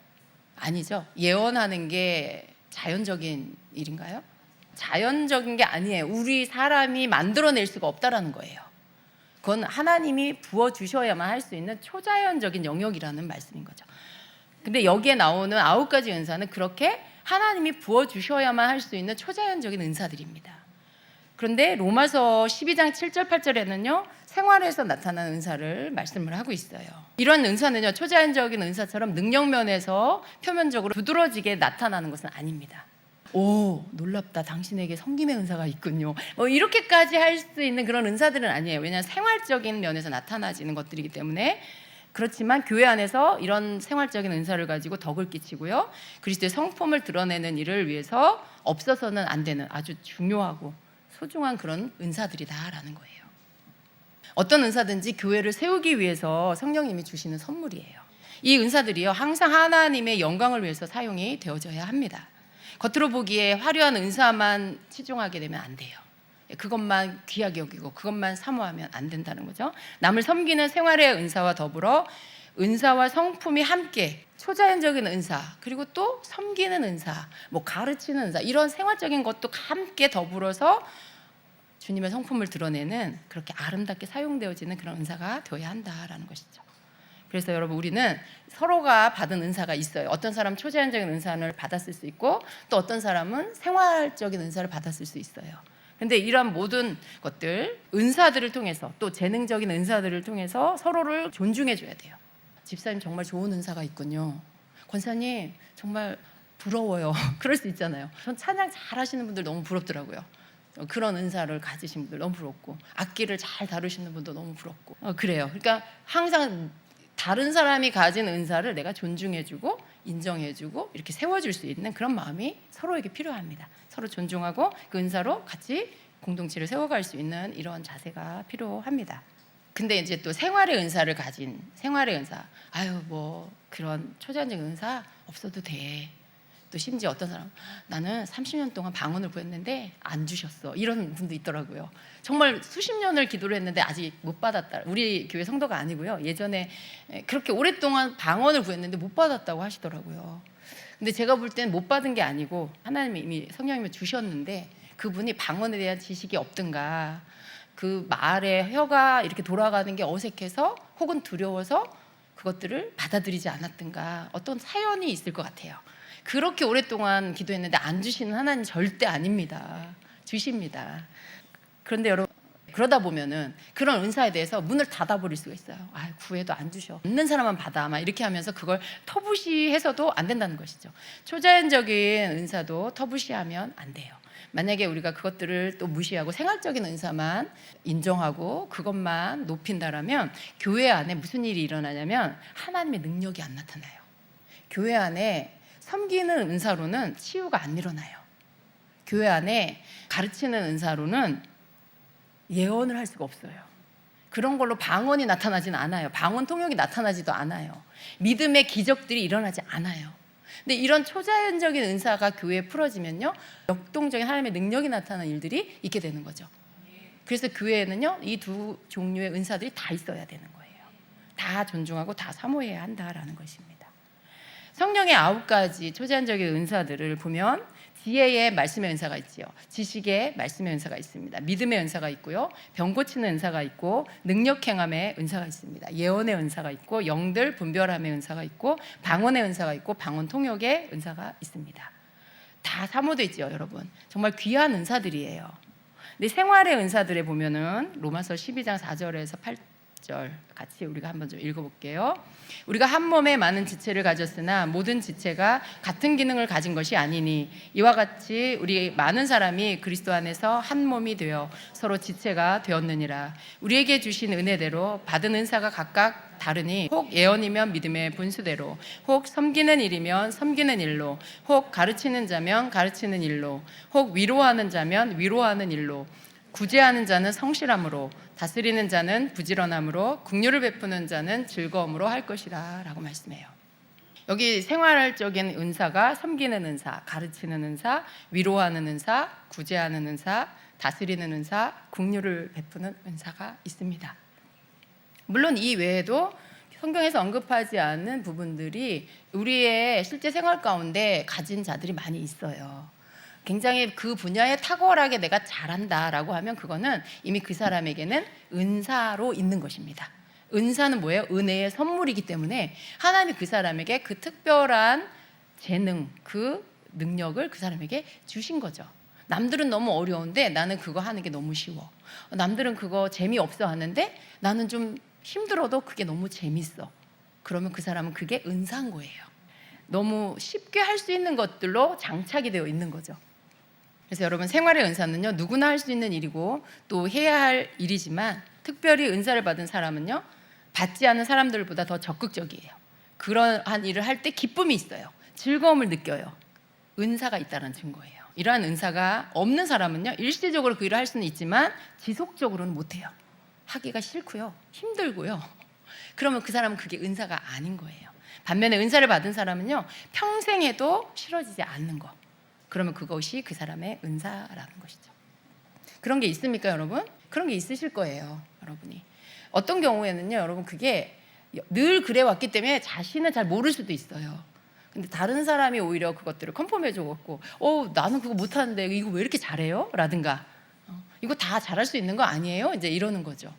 아니죠. 예언하는 게 자연적인 일인가요? 자연적인 게 아니에요. 우리 사람이 만들어낼 수가 없다라는 거예요. 그건 하나님이 부어주셔야만 할 수 있는 초자연적인 영역이라는 말씀인 거죠. 근데 여기에 나오는 9가지 은사는 그렇게 하나님이 부어주셔야만 할 수 있는 초자연적인 은사들입니다. 그런데 로마서 12장 7절 8절에는요 생활에서 나타나는 은사를 말씀을 하고 있어요. 이런 은사는요 초자연적인 은사처럼 능력면에서 표면적으로 두드러지게 나타나는 것은 아닙니다. 오, 놀랍다, 당신에게 섬김의 은사가 있군요, 이렇게까지 할 수 있는 그런 은사들은 아니에요. 왜냐하면 생활적인 면에서 나타나지는 것들이기 때문에. 그렇지만 교회 안에서 이런 생활적인 은사를 가지고 덕을 끼치고요 그리스도의 성품을 드러내는 일을 위해서 없어서는 안 되는 아주 중요하고 소중한 그런 은사들이다라는 거예요. 어떤 은사든지 교회를 세우기 위해서 성령님이 주시는 선물이에요. 이 은사들이요 항상 하나님의 영광을 위해서 사용이 되어져야 합니다. 겉으로 보기에 화려한 은사만 치중하게 되면 안 돼요. 그것만 귀하게 여기고 그것만 사모하면 안 된다는 거죠. 남을 섬기는 생활의 은사와 더불어 은사와 성품이 함께 초자연적인 은사, 그리고 또 섬기는 은사, 가르치는 은사, 이런 생활적인 것도 함께 더불어서 주님의 성품을 드러내는 그렇게 아름답게 사용되어지는 그런 은사가 되어야 한다라는 것이죠. 그래서 여러분, 우리는 서로가 받은 은사가 있어요. 어떤 사람은 초자연적인 은사를 받았을 수 있고 또 어떤 사람은 생활적인 은사를 받았을 수 있어요. 그런데 이러한 모든 것들, 은사들을 통해서 또 재능적인 은사들을 통해서 서로를 존중해 줘야 돼요. 집사님 정말 좋은 은사가 있군요. 권사님 정말 부러워요. 그럴 수 있잖아요. 전 찬양 잘 하시는 분들 너무 부럽더라고요. 그런 은사를 가지신 분들 너무 부럽고, 악기를 잘 다루시는 분도 너무 부럽고, 그래요. 그러니까 항상 다른 사람이 가진 은사를 내가 존중해주고 인정해주고 이렇게 세워줄 수 있는 그런 마음이 서로에게 필요합니다. 서로 존중하고 그 은사로 같이 공동체를 세워갈 수 있는 이런 자세가 필요합니다. 근데 이제 또 생활의 은사를 가진, 생활의 은사, 그런 초자연적인 은사 없어도 돼. 또 심지어 어떤 사람, 나는 30년 동안 방언을 구했는데 안 주셨어, 이런 분도 있더라고요. 정말 수십 년을 기도를 했는데 아직 못 받았다. 우리 교회 성도가 아니고요, 예전에 그렇게 오랫동안 방언을 구했는데 못 받았다고 하시더라고요. 근데 제가 볼 때는 못 받은 게 아니고 하나님이 이미 성령님을 주셨는데 그분이 방언에 대한 지식이 없든가, 그 말에 혀가 이렇게 돌아가는 게 어색해서 혹은 두려워서 그것들을 받아들이지 않았든가, 어떤 사연이 있을 것 같아요. 그렇게 오랫동안 기도했는데 안 주시는 하나님 절대 아닙니다. 주십니다. 그런데 여러분, 그러다 보면은 그런 은사에 대해서 문을 닫아버릴 수가 있어요. 구해도 안 주셔, 없는 사람만 받아, 이렇게 하면서 그걸 터부시해서도 안 된다는 것이죠. 초자연적인 은사도 터부시하면 안 돼요. 만약에 우리가 그것들을 또 무시하고 생활적인 은사만 인정하고 그것만 높인다라면 교회 안에 무슨 일이 일어나냐면 하나님의 능력이 안 나타나요. 교회 안에 섬기는 은사로는 치유가 안 일어나요. 교회 안에 가르치는 은사로는 예언을 할 수가 없어요. 그런 걸로 방언이 나타나지는 않아요. 방언 통역이 나타나지도 않아요. 믿음의 기적들이 일어나지 않아요. 근데 이런 초자연적인 은사가 교회에 풀어지면요, 역동적인 하나님의 능력이 나타나는 일들이 있게 되는 거죠. 그래서 교회에는요, 이 두 종류의 은사들이 다 있어야 되는 거예요. 다 존중하고 다 사모해야 한다라는 것입니다. 성령의 9가지 초자연적인 은사들을 보면 지혜의 말씀의 은사가 있지요. 지식의 말씀의 은사가 있습니다. 믿음의 은사가 있고요. 병 고치는 은사가 있고, 능력 행함의 은사가 있습니다. 예언의 은사가 있고, 영들 분별함의 은사가 있고, 방언의 은사가 있고, 방언 통역의 은사가 있습니다. 다 사모되어 있죠, 여러분. 정말 귀한 은사들이에요. 근데 생활의 은사들에 보면은 로마서 12장 4절에서 8절 같이 우리가 한번 좀 읽어볼게요. 우리가 한 몸에 많은 지체를 가졌으나 모든 지체가 같은 기능을 가진 것이 아니니 이와 같이 우리 많은 사람이 그리스도 안에서 한 몸이 되어 서로 지체가 되었느니라. 우리에게 주신 은혜대로 받은 은사가 각각 다르니 혹 예언이면 믿음의 분수대로, 혹 섬기는 일이면 섬기는 일로, 혹 가르치는 자면 가르치는 일로, 혹 위로하는 자면 위로하는 일로, 구제하는 자는 성실함으로, 다스리는 자는 부지런함으로, 긍휼을 베푸는 자는 즐거움으로 할 것이라 라고 말씀해요. 여기 생활적인 은사가 섬기는 은사, 가르치는 은사, 위로하는 은사, 구제하는 은사, 다스리는 은사, 긍휼을 베푸는 은사가 있습니다. 물론 이 외에도 성경에서 언급하지 않는 부분들이 우리의 실제 생활 가운데 가진 자들이 많이 있어요. 굉장히 그 분야에 탁월하게 내가 잘한다라고 하면 그거는 이미 그 사람에게는 은사로 있는 것입니다. 은사는 뭐예요? 은혜의 선물이기 때문에 하나님이 그 사람에게 그 특별한 재능, 그 능력을 그 사람에게 주신 거죠. 남들은 너무 어려운데 나는 그거 하는 게 너무 쉬워. 남들은 그거 재미없어 하는데 나는 좀 힘들어도 그게 너무 재밌어. 그러면 그 사람은 그게 은사인 거예요. 너무 쉽게 할 수 있는 것들로 장착이 되어 있는 거죠. 그래서 여러분, 생활의 은사는요, 누구나 할 수 있는 일이고 또 해야 할 일이지만 특별히 은사를 받은 사람은요, 받지 않은 사람들보다 더 적극적이에요. 그러한 일을 할 때 기쁨이 있어요. 즐거움을 느껴요. 은사가 있다는 증거예요. 이러한 은사가 없는 사람은요, 일시적으로 그 일을 할 수는 있지만 지속적으로는 못해요. 하기가 싫고요, 힘들고요. 그러면 그 사람은 그게 은사가 아닌 거예요. 반면에 은사를 받은 사람은요, 평생 해도 싫어지지 않는 거. 그러면 그것이 그 사람의 은사라는 것이죠. 그런 게 있습니까, 여러분? 그런 게 있으실 거예요, 여러분이. 어떤 경우에는요, 여러분, 그게 늘 그래 왔기 때문에 자신은 잘 모를 수도 있어요. 근데 다른 사람이 오히려 그것들을 컨펌해 줘갖고, 나는 그거 못하는데 이거 왜 이렇게 잘해요? 라든가, 이거 다 잘할 수 있는 거 아니에요? 이제 이러는 거죠.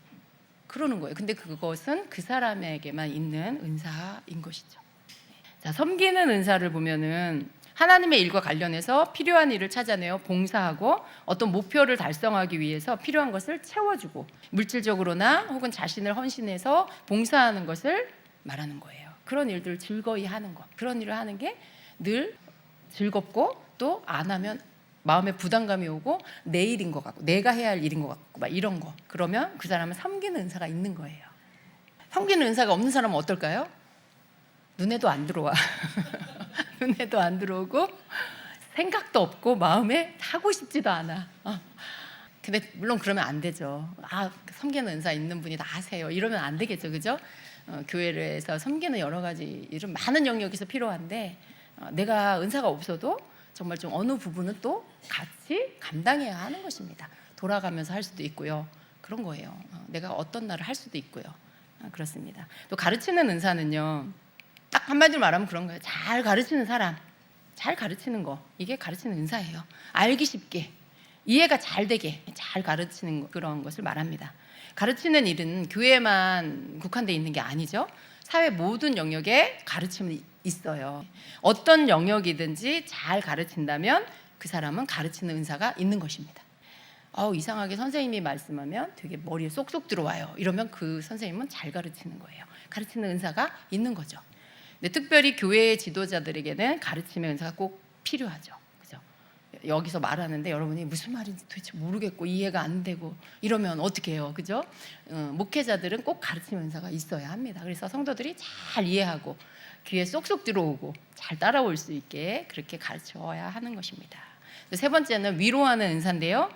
그러는 거예요. 근데 그것은 그 사람에게만 있는 은사인 것이죠. 자, 섬기는 은사를 보면은 하나님의 일과 관련해서 필요한 일을 찾아내어 봉사하고 어떤 목표를 달성하기 위해서 필요한 것을 채워주고 물질적으로나 혹은 자신을 헌신해서 봉사하는 것을 말하는 거예요. 그런 일들을 즐거이 하는 것, 그런 일을 하는 게 늘 즐겁고 또 안 하면 마음에 부담감이 오고 내 일인 것 같고 내가 해야 할 일인 것 같고 막 이런 거. 그러면 그 사람은 섬기는 은사가 있는 거예요. 섬기는 은사가 없는 사람은 어떨까요? 눈에도 안 들어와. 눈에도 안 들어오고 생각도 없고 마음에 하고 싶지도 않아. 근데 물론 그러면 안 되죠. 섬기는 은사 있는 분이 다 하세요. 이러면 안 되겠죠, 그죠? 교회에서 섬기는 여러 가지 이런 많은 영역에서 필요한데 내가 은사가 없어도 정말 좀 어느 부분은 또 같이 감당해야 하는 것입니다. 돌아가면서 할 수도 있고요. 그런 거예요. 내가 어떤 날을 할 수도 있고요. 그렇습니다. 또 가르치는 은사는요, 딱 한마디로 말하면 그런 거예요. 잘 가르치는 사람, 잘 가르치는 거, 이게 가르치는 은사예요. 알기 쉽게, 이해가 잘 되게 잘 가르치는 그런 것을 말합니다. 가르치는 일은 교회만 국한되어 있는 게 아니죠. 사회 모든 영역에 가르침이 있어요. 어떤 영역이든지 잘 가르친다면 그 사람은 가르치는 은사가 있는 것입니다. 이상하게 선생님이 말씀하면 되게 머리에 쏙쏙 들어와요. 이러면 그 선생님은 잘 가르치는 거예요. 가르치는 은사가 있는 거죠. 근데 특별히 교회의 지도자들에게는 가르침의 은사가 꼭 필요하죠. 그죠? 여기서 말하는데 여러분이 무슨 말인지 도대체 모르겠고 이해가 안 되고 이러면 어떻게 해요? 그죠? 목회자들은 꼭 가르침의 은사가 있어야 합니다. 그래서 성도들이 잘 이해하고 귀에 쏙쏙 들어오고 잘 따라올 수 있게 그렇게 가르쳐야 하는 것입니다. 세 번째는 위로하는 은사인데요.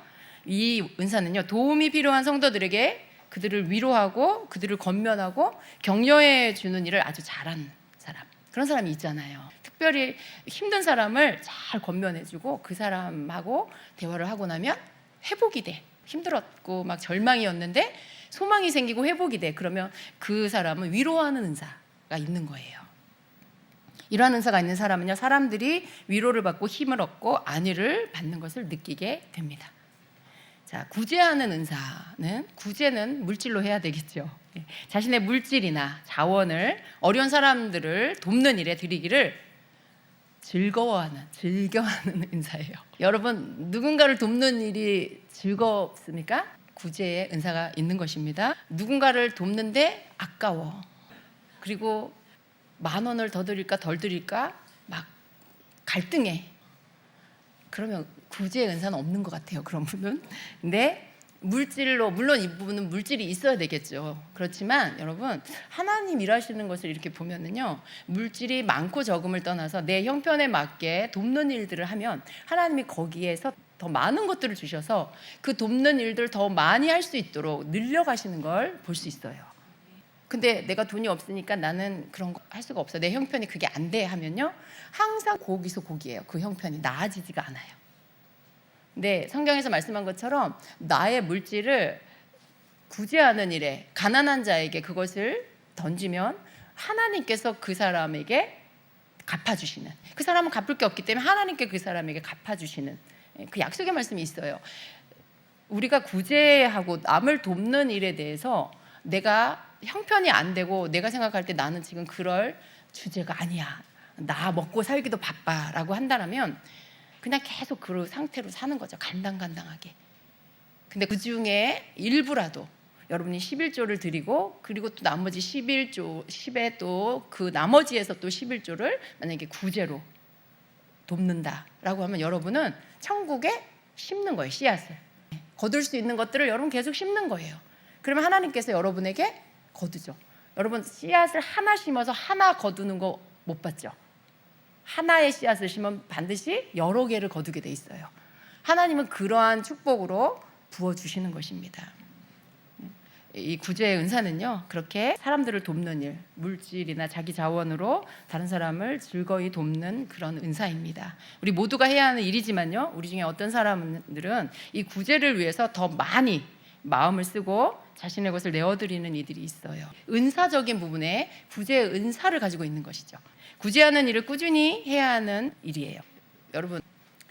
이 은사는요, 도움이 필요한 성도들에게 그들을 위로하고 그들을 권면하고 격려해 주는 일을 아주 잘하는 사람, 그런 사람이 있잖아요. 특별히 힘든 사람을 잘 권면해주고 그 사람하고 대화를 하고 나면 회복이 돼. 힘들었고 막 절망이었는데 소망이 생기고 회복이 돼. 그러면 그 사람은 위로하는 은사가 있는 거예요. 이러한 은사가 있는 사람은요, 사람들이 위로를 받고 힘을 얻고 안위를 받는 것을 느끼게 됩니다. 자, 구제하는 은사는, 구제는 물질로 해야 되겠죠. 자신의 물질이나 자원을 어려운 사람들을 돕는 일에 드리기를 즐겨하는 은사예요. 여러분, 누군가를 돕는 일이 즐겁습니까? 구제의 은사가 있는 것입니다. 누군가를 돕는데 아까워. 그리고 10,000원을 더 드릴까 덜 드릴까 막 갈등해. 그러면 구제의 은사는 없는 것 같아요, 그런 부분. 근데 물질로, 물론 이 부분은 물질이 있어야 되겠죠. 그렇지만 여러분, 하나님 일하시는 것을 이렇게 보면은요, 물질이 많고 적음을 떠나서 내 형편에 맞게 돕는 일들을 하면 하나님이 거기에서 더 많은 것들을 주셔서 그 돕는 일들 더 많이 할 수 있도록 늘려가시는 걸 볼 수 있어요. 근데 내가 돈이 없으니까 나는 그런 거 할 수가 없어. 내 형편이 그게 안 돼 하면요, 항상 거기서 거기예요. 그 형편이 나아지지가 않아요. 근데 성경에서 말씀한 것처럼 나의 물질을 구제하는 일에 가난한 자에게 그것을 던지면 하나님께서 그 사람에게 갚아주시는, 그 사람은 갚을 게 없기 때문에 하나님께 그 사람에게 갚아주시는 그 약속의 말씀이 있어요. 우리가 구제하고 남을 돕는 일에 대해서 내가 형편이 안 되고 내가 생각할 때 나는 지금 그럴 주제가 아니야, 나 먹고 살기도 바빠 라고 한다면 그냥 계속 그 상태로 사는 거죠. 간당간당하게. 근데 그 중에 일부라도 여러분이 11조를 드리고 그리고 또 나머지 11조 10에 또 그 나머지에서 또 11조를 만약에 구제로 돕는다라고 하면 여러분은 천국에 심는 거예요. 씨앗을 거둘 수 있는 것들을 여러분 계속 심는 거예요. 그러면 하나님께서 여러분에게 거두죠. 여러분 씨앗을 하나 심어서 하나 거두는 거 못 봤죠? 하나의 씨앗을 심으면 반드시 여러 개를 거두게 돼 있어요. 하나님은 그러한 축복으로 부어주시는 것입니다. 이 구제의 은사는요, 그렇게 사람들을 돕는 일, 물질이나 자기 자원으로 다른 사람을 즐거이 돕는 그런 은사입니다. 우리 모두가 해야 하는 일이지만요, 우리 중에 어떤 사람들은 이 구제를 위해서 더 많이 마음을 쓰고 자신의 것을 내어드리는 이들이 있어요. 은사적인 부분에 구제의 은사를 가지고 있는 것이죠. 구제하는 일을 꾸준히 해야 하는 일이에요. 여러분,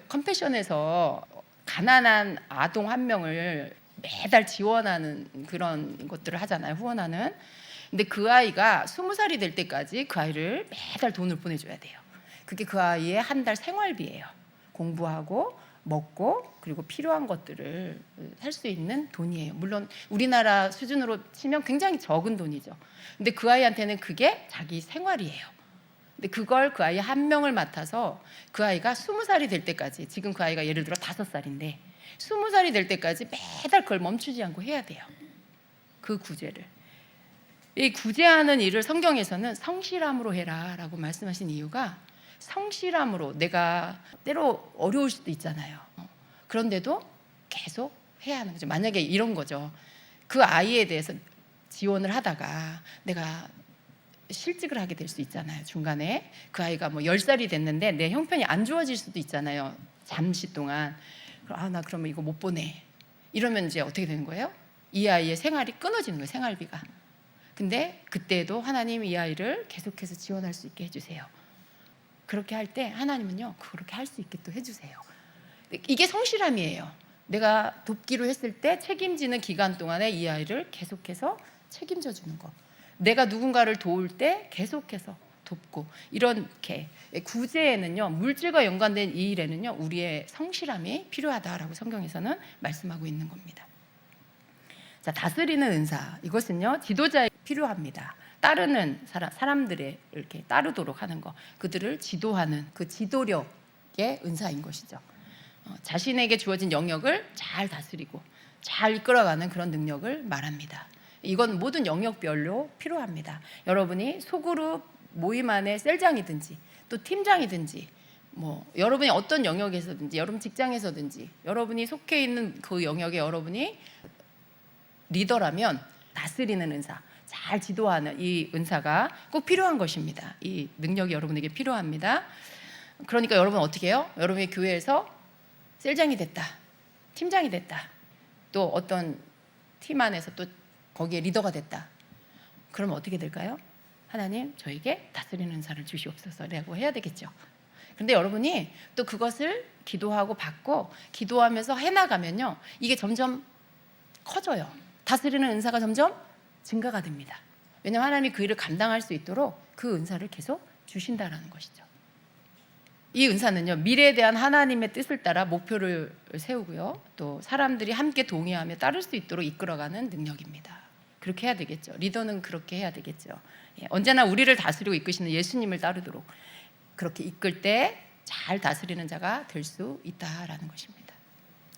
컴패션에서 가난한 아동 한 명을 매달 지원하는 그런 것들을 하잖아요. 후원하는. 근데 그 아이가 20살이 될 때까지 그 아이를 매달 돈을 보내줘야 돼요. 그게 그 아이의 한 달 생활비예요. 공부하고 먹고 그리고 필요한 것들을 살 수 있는 돈이에요. 물론 우리나라 수준으로 치면 굉장히 적은 돈이죠. 근데 그 아이한테는 그게 자기 생활이에요. 근데 그걸 그 아이 한 명을 맡아서 그 아이가 20살이 될 때까지, 지금 그 아이가 예를 들어 5살인데 20살이 될 때까지 매달 그걸 멈추지 않고 해야 돼요. 그 구제를. 이 구제하는 일을 성경에서는 성실함으로 해라 라고 말씀하신 이유가, 성실함으로, 내가 때로 어려울 수도 있잖아요. 그런데도 계속 해야 하는 거죠. 만약에 이런 거죠. 그 아이에 대해서 지원을 하다가 내가 실직을 하게 될 수 있잖아요. 중간에 그 아이가 뭐 10살이 됐는데 내 형편이 안 좋아질 수도 있잖아요. 잠시 동안. 나 그러면 이거 못 보내. 이러면 이제 어떻게 되는 거예요? 이 아이의 생활이 끊어지는 거예요. 생활비가. 근데 그때도 하나님 이 아이를 계속해서 지원할 수 있게 해주세요. 그렇게 할 때 하나님은요, 그렇게 할 수 있게 또 해주세요. 이게 성실함이에요. 내가 돕기로 했을 때 책임지는 기간 동안에 이 아이를 계속해서 책임져 주는 거. 내가 누군가를 도울 때 계속해서 돕고, 이렇게 구제에는요, 물질과 연관된 이 일에는요, 우리의 성실함이 필요하다라고 성경에서는 말씀하고 있는 겁니다. 자, 다스리는 은사, 이것은요 지도자에 필요합니다. 따르는 사람들의 이렇게 따르도록 하는 거, 그들을 지도하는 그 지도력의 은사인 것이죠. 자신에게 주어진 영역을 잘 다스리고 잘 이끌어가는 그런 능력을 말합니다. 이건 모든 영역별로 필요합니다. 여러분이 소그룹 모임 안에 셀장이든지 또 팀장이든지, 뭐 여러분이 어떤 영역에서든지, 여러분 직장에서든지, 여러분이 속해 있는 그 영역에 여러분이 리더라면 다스리는 은사, 잘 지도하는 이 은사가 꼭 필요한 것입니다. 이 능력이 여러분에게 필요합니다. 그러니까 여러분 어떻게 해요? 여러분의 교회에서 셀장이 됐다, 팀장이 됐다, 또 어떤 팀 안에서 또 거기에 리더가 됐다. 그러면 어떻게 될까요? 하나님, 저에게 다스리는 은사를 주시옵소서라고 해야 되겠죠. 그런데 여러분이 또 그것을 기도하고 받고 기도하면서 해나가면요, 이게 점점 커져요. 다스리는 은사가 점점 증가가 됩니다. 왜냐하면 하나님이 그 일을 감당할 수 있도록 그 은사를 계속 주신다라는 것이죠. 이 은사는요, 미래에 대한 하나님의 뜻을 따라 목표를 세우고요, 또 사람들이 함께 동의하며 따를 수 있도록 이끌어가는 능력입니다. 그렇게 해야 되겠죠. 리더는 그렇게 해야 되겠죠. 언제나 우리를 다스리고 이끄시는 예수님을 따르도록 그렇게 이끌 때 잘 다스리는 자가 될 수 있다라는 것입니다.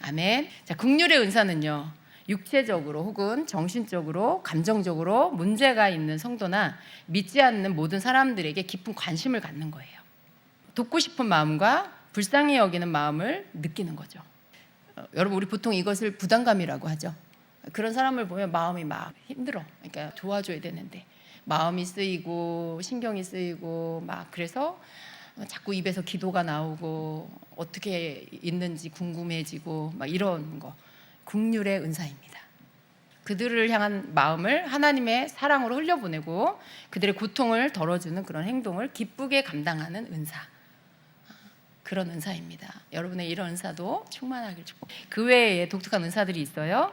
아멘. 자, 긍휼의 은사는요, 육체적으로 혹은 정신적으로, 감정적으로 문제가 있는 성도나 믿지 않는 모든 사람들에게 깊은 관심을 갖는 거예요. 돕고 싶은 마음과 불쌍히 여기는 마음을 느끼는 거죠. 여러분, 우리 보통 이것을 부담감이라고 하죠. 그런 사람을 보면 마음이 막 힘들어. 그러니까 도와줘야 되는데 마음이 쓰이고 신경이 쓰이고 막, 그래서 자꾸 입에서 기도가 나오고 어떻게 있는지 궁금해지고 막 이런 거, 국률의 은사입니다. 그들을 향한 마음을 하나님의 사랑으로 흘려보내고 그들의 고통을 덜어주는 그런 행동을 기쁘게 감당하는 은사, 그런 은사입니다. 여러분의 이런 은사도 충만하길 축복. 그 외에 독특한 은사들이 있어요.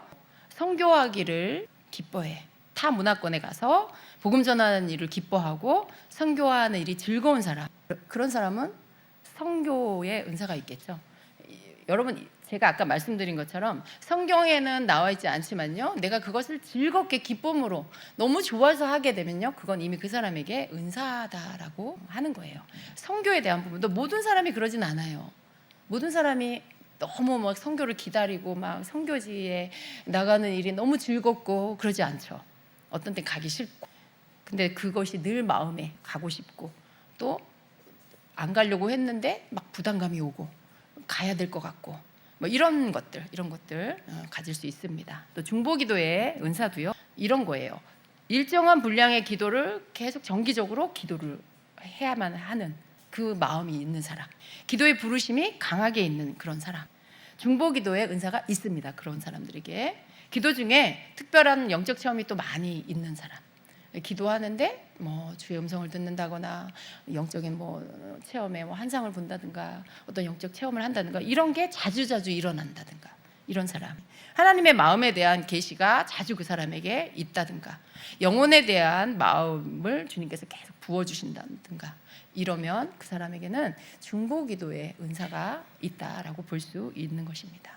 선교하기를 기뻐해. 타 문화권에 가서 복음 전하는 일을 기뻐하고 선교하는 일이 즐거운 사람, 그런 사람은 선교의 은사가 있겠죠. 여러분, 제가 아까 말씀드린 것처럼 성경에는 나와 있지 않지만요, 내가 그것을 즐겁게 기쁨으로 너무 좋아서 하게 되면요, 그건 이미 그 사람에게 은사다라고 하는 거예요. 선교에 대한 부분도 모든 사람이 그러진 않아요. 모든 사람이 너무 막 선교를 기다리고 막 선교지에 나가는 일이 너무 즐겁고 그러지 않죠. 어떤 때 가기 싫고, 근데 그것이 늘 마음에 가고 싶고, 또 안 가려고 했는데 막 부담감이 오고 가야 될 것 같고, 뭐 이런 것들 가질 수 있습니다. 또 중보기도의 은사도요, 이런 거예요. 일정한 분량의 기도를 계속 정기적으로 기도를 해야만 하는 그 마음이 있는 사람, 기도의 부르심이 강하게 있는 그런 사람, 중보기도의 은사가 있습니다. 그런 사람들에게 기도 중에 특별한 영적 체험이 또 많이 있는 사람, 기도하는데 뭐 주의 음성을 듣는다거나 영적인 뭐 체험에 뭐 환상을 본다든가 어떤 영적 체험을 한다든가 이런 게 자주자주 일어난다든가, 이런 사람, 하나님의 마음에 대한 계시가 자주 그 사람에게 있다든가, 영혼에 대한 마음을 주님께서 계속 부어주신다든가, 이러면 그 사람에게는 중보기도의 은사가 있다라고 볼 수 있는 것입니다.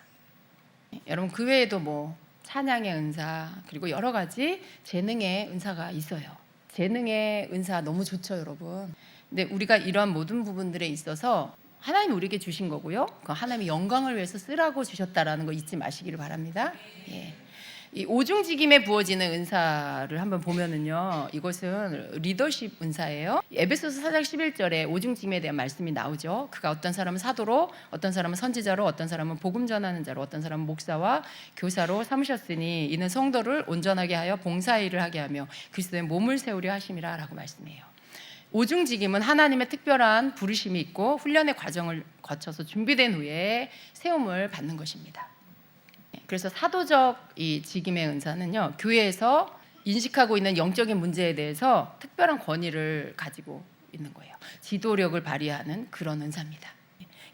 여러분, 그 외에도 뭐 찬양의 은사, 그리고 여러 가지 재능의 은사가 있어요. 재능의 은사 너무 좋죠, 여러분. 근데 우리가 이러한 모든 부분들에 있어서 하나님이 우리에게 주신 거고요, 그 하나님의 영광을 위해서 쓰라고 주셨다라는 거 잊지 마시기를 바랍니다. 예. 이 오중직임에 부어지는 은사를 한번 보면은요, 이것은 리더십 은사예요. 에베소서 4장 11절에 오중직임에 대한 말씀이 나오죠. 그가 어떤 사람은 사도로, 어떤 사람은 선지자로, 어떤 사람은 복음 전하는 자로, 어떤 사람은 목사와 교사로 삼으셨으니 이는 성도를 온전하게 하여 봉사일을 하게 하며 그리스도의 몸을 세우려 하심이라 라고 말씀해요. 오중직임은 하나님의 특별한 부르심이 있고 훈련의 과정을 거쳐서 준비된 후에 세움을 받는 것입니다. 그래서 사도적 이 직임의 은사는요, 교회에서 인식하고 있는 영적인 문제에 대해서 특별한 권위를 가지고 있는 거예요. 지도력을 발휘하는 그런 은사입니다.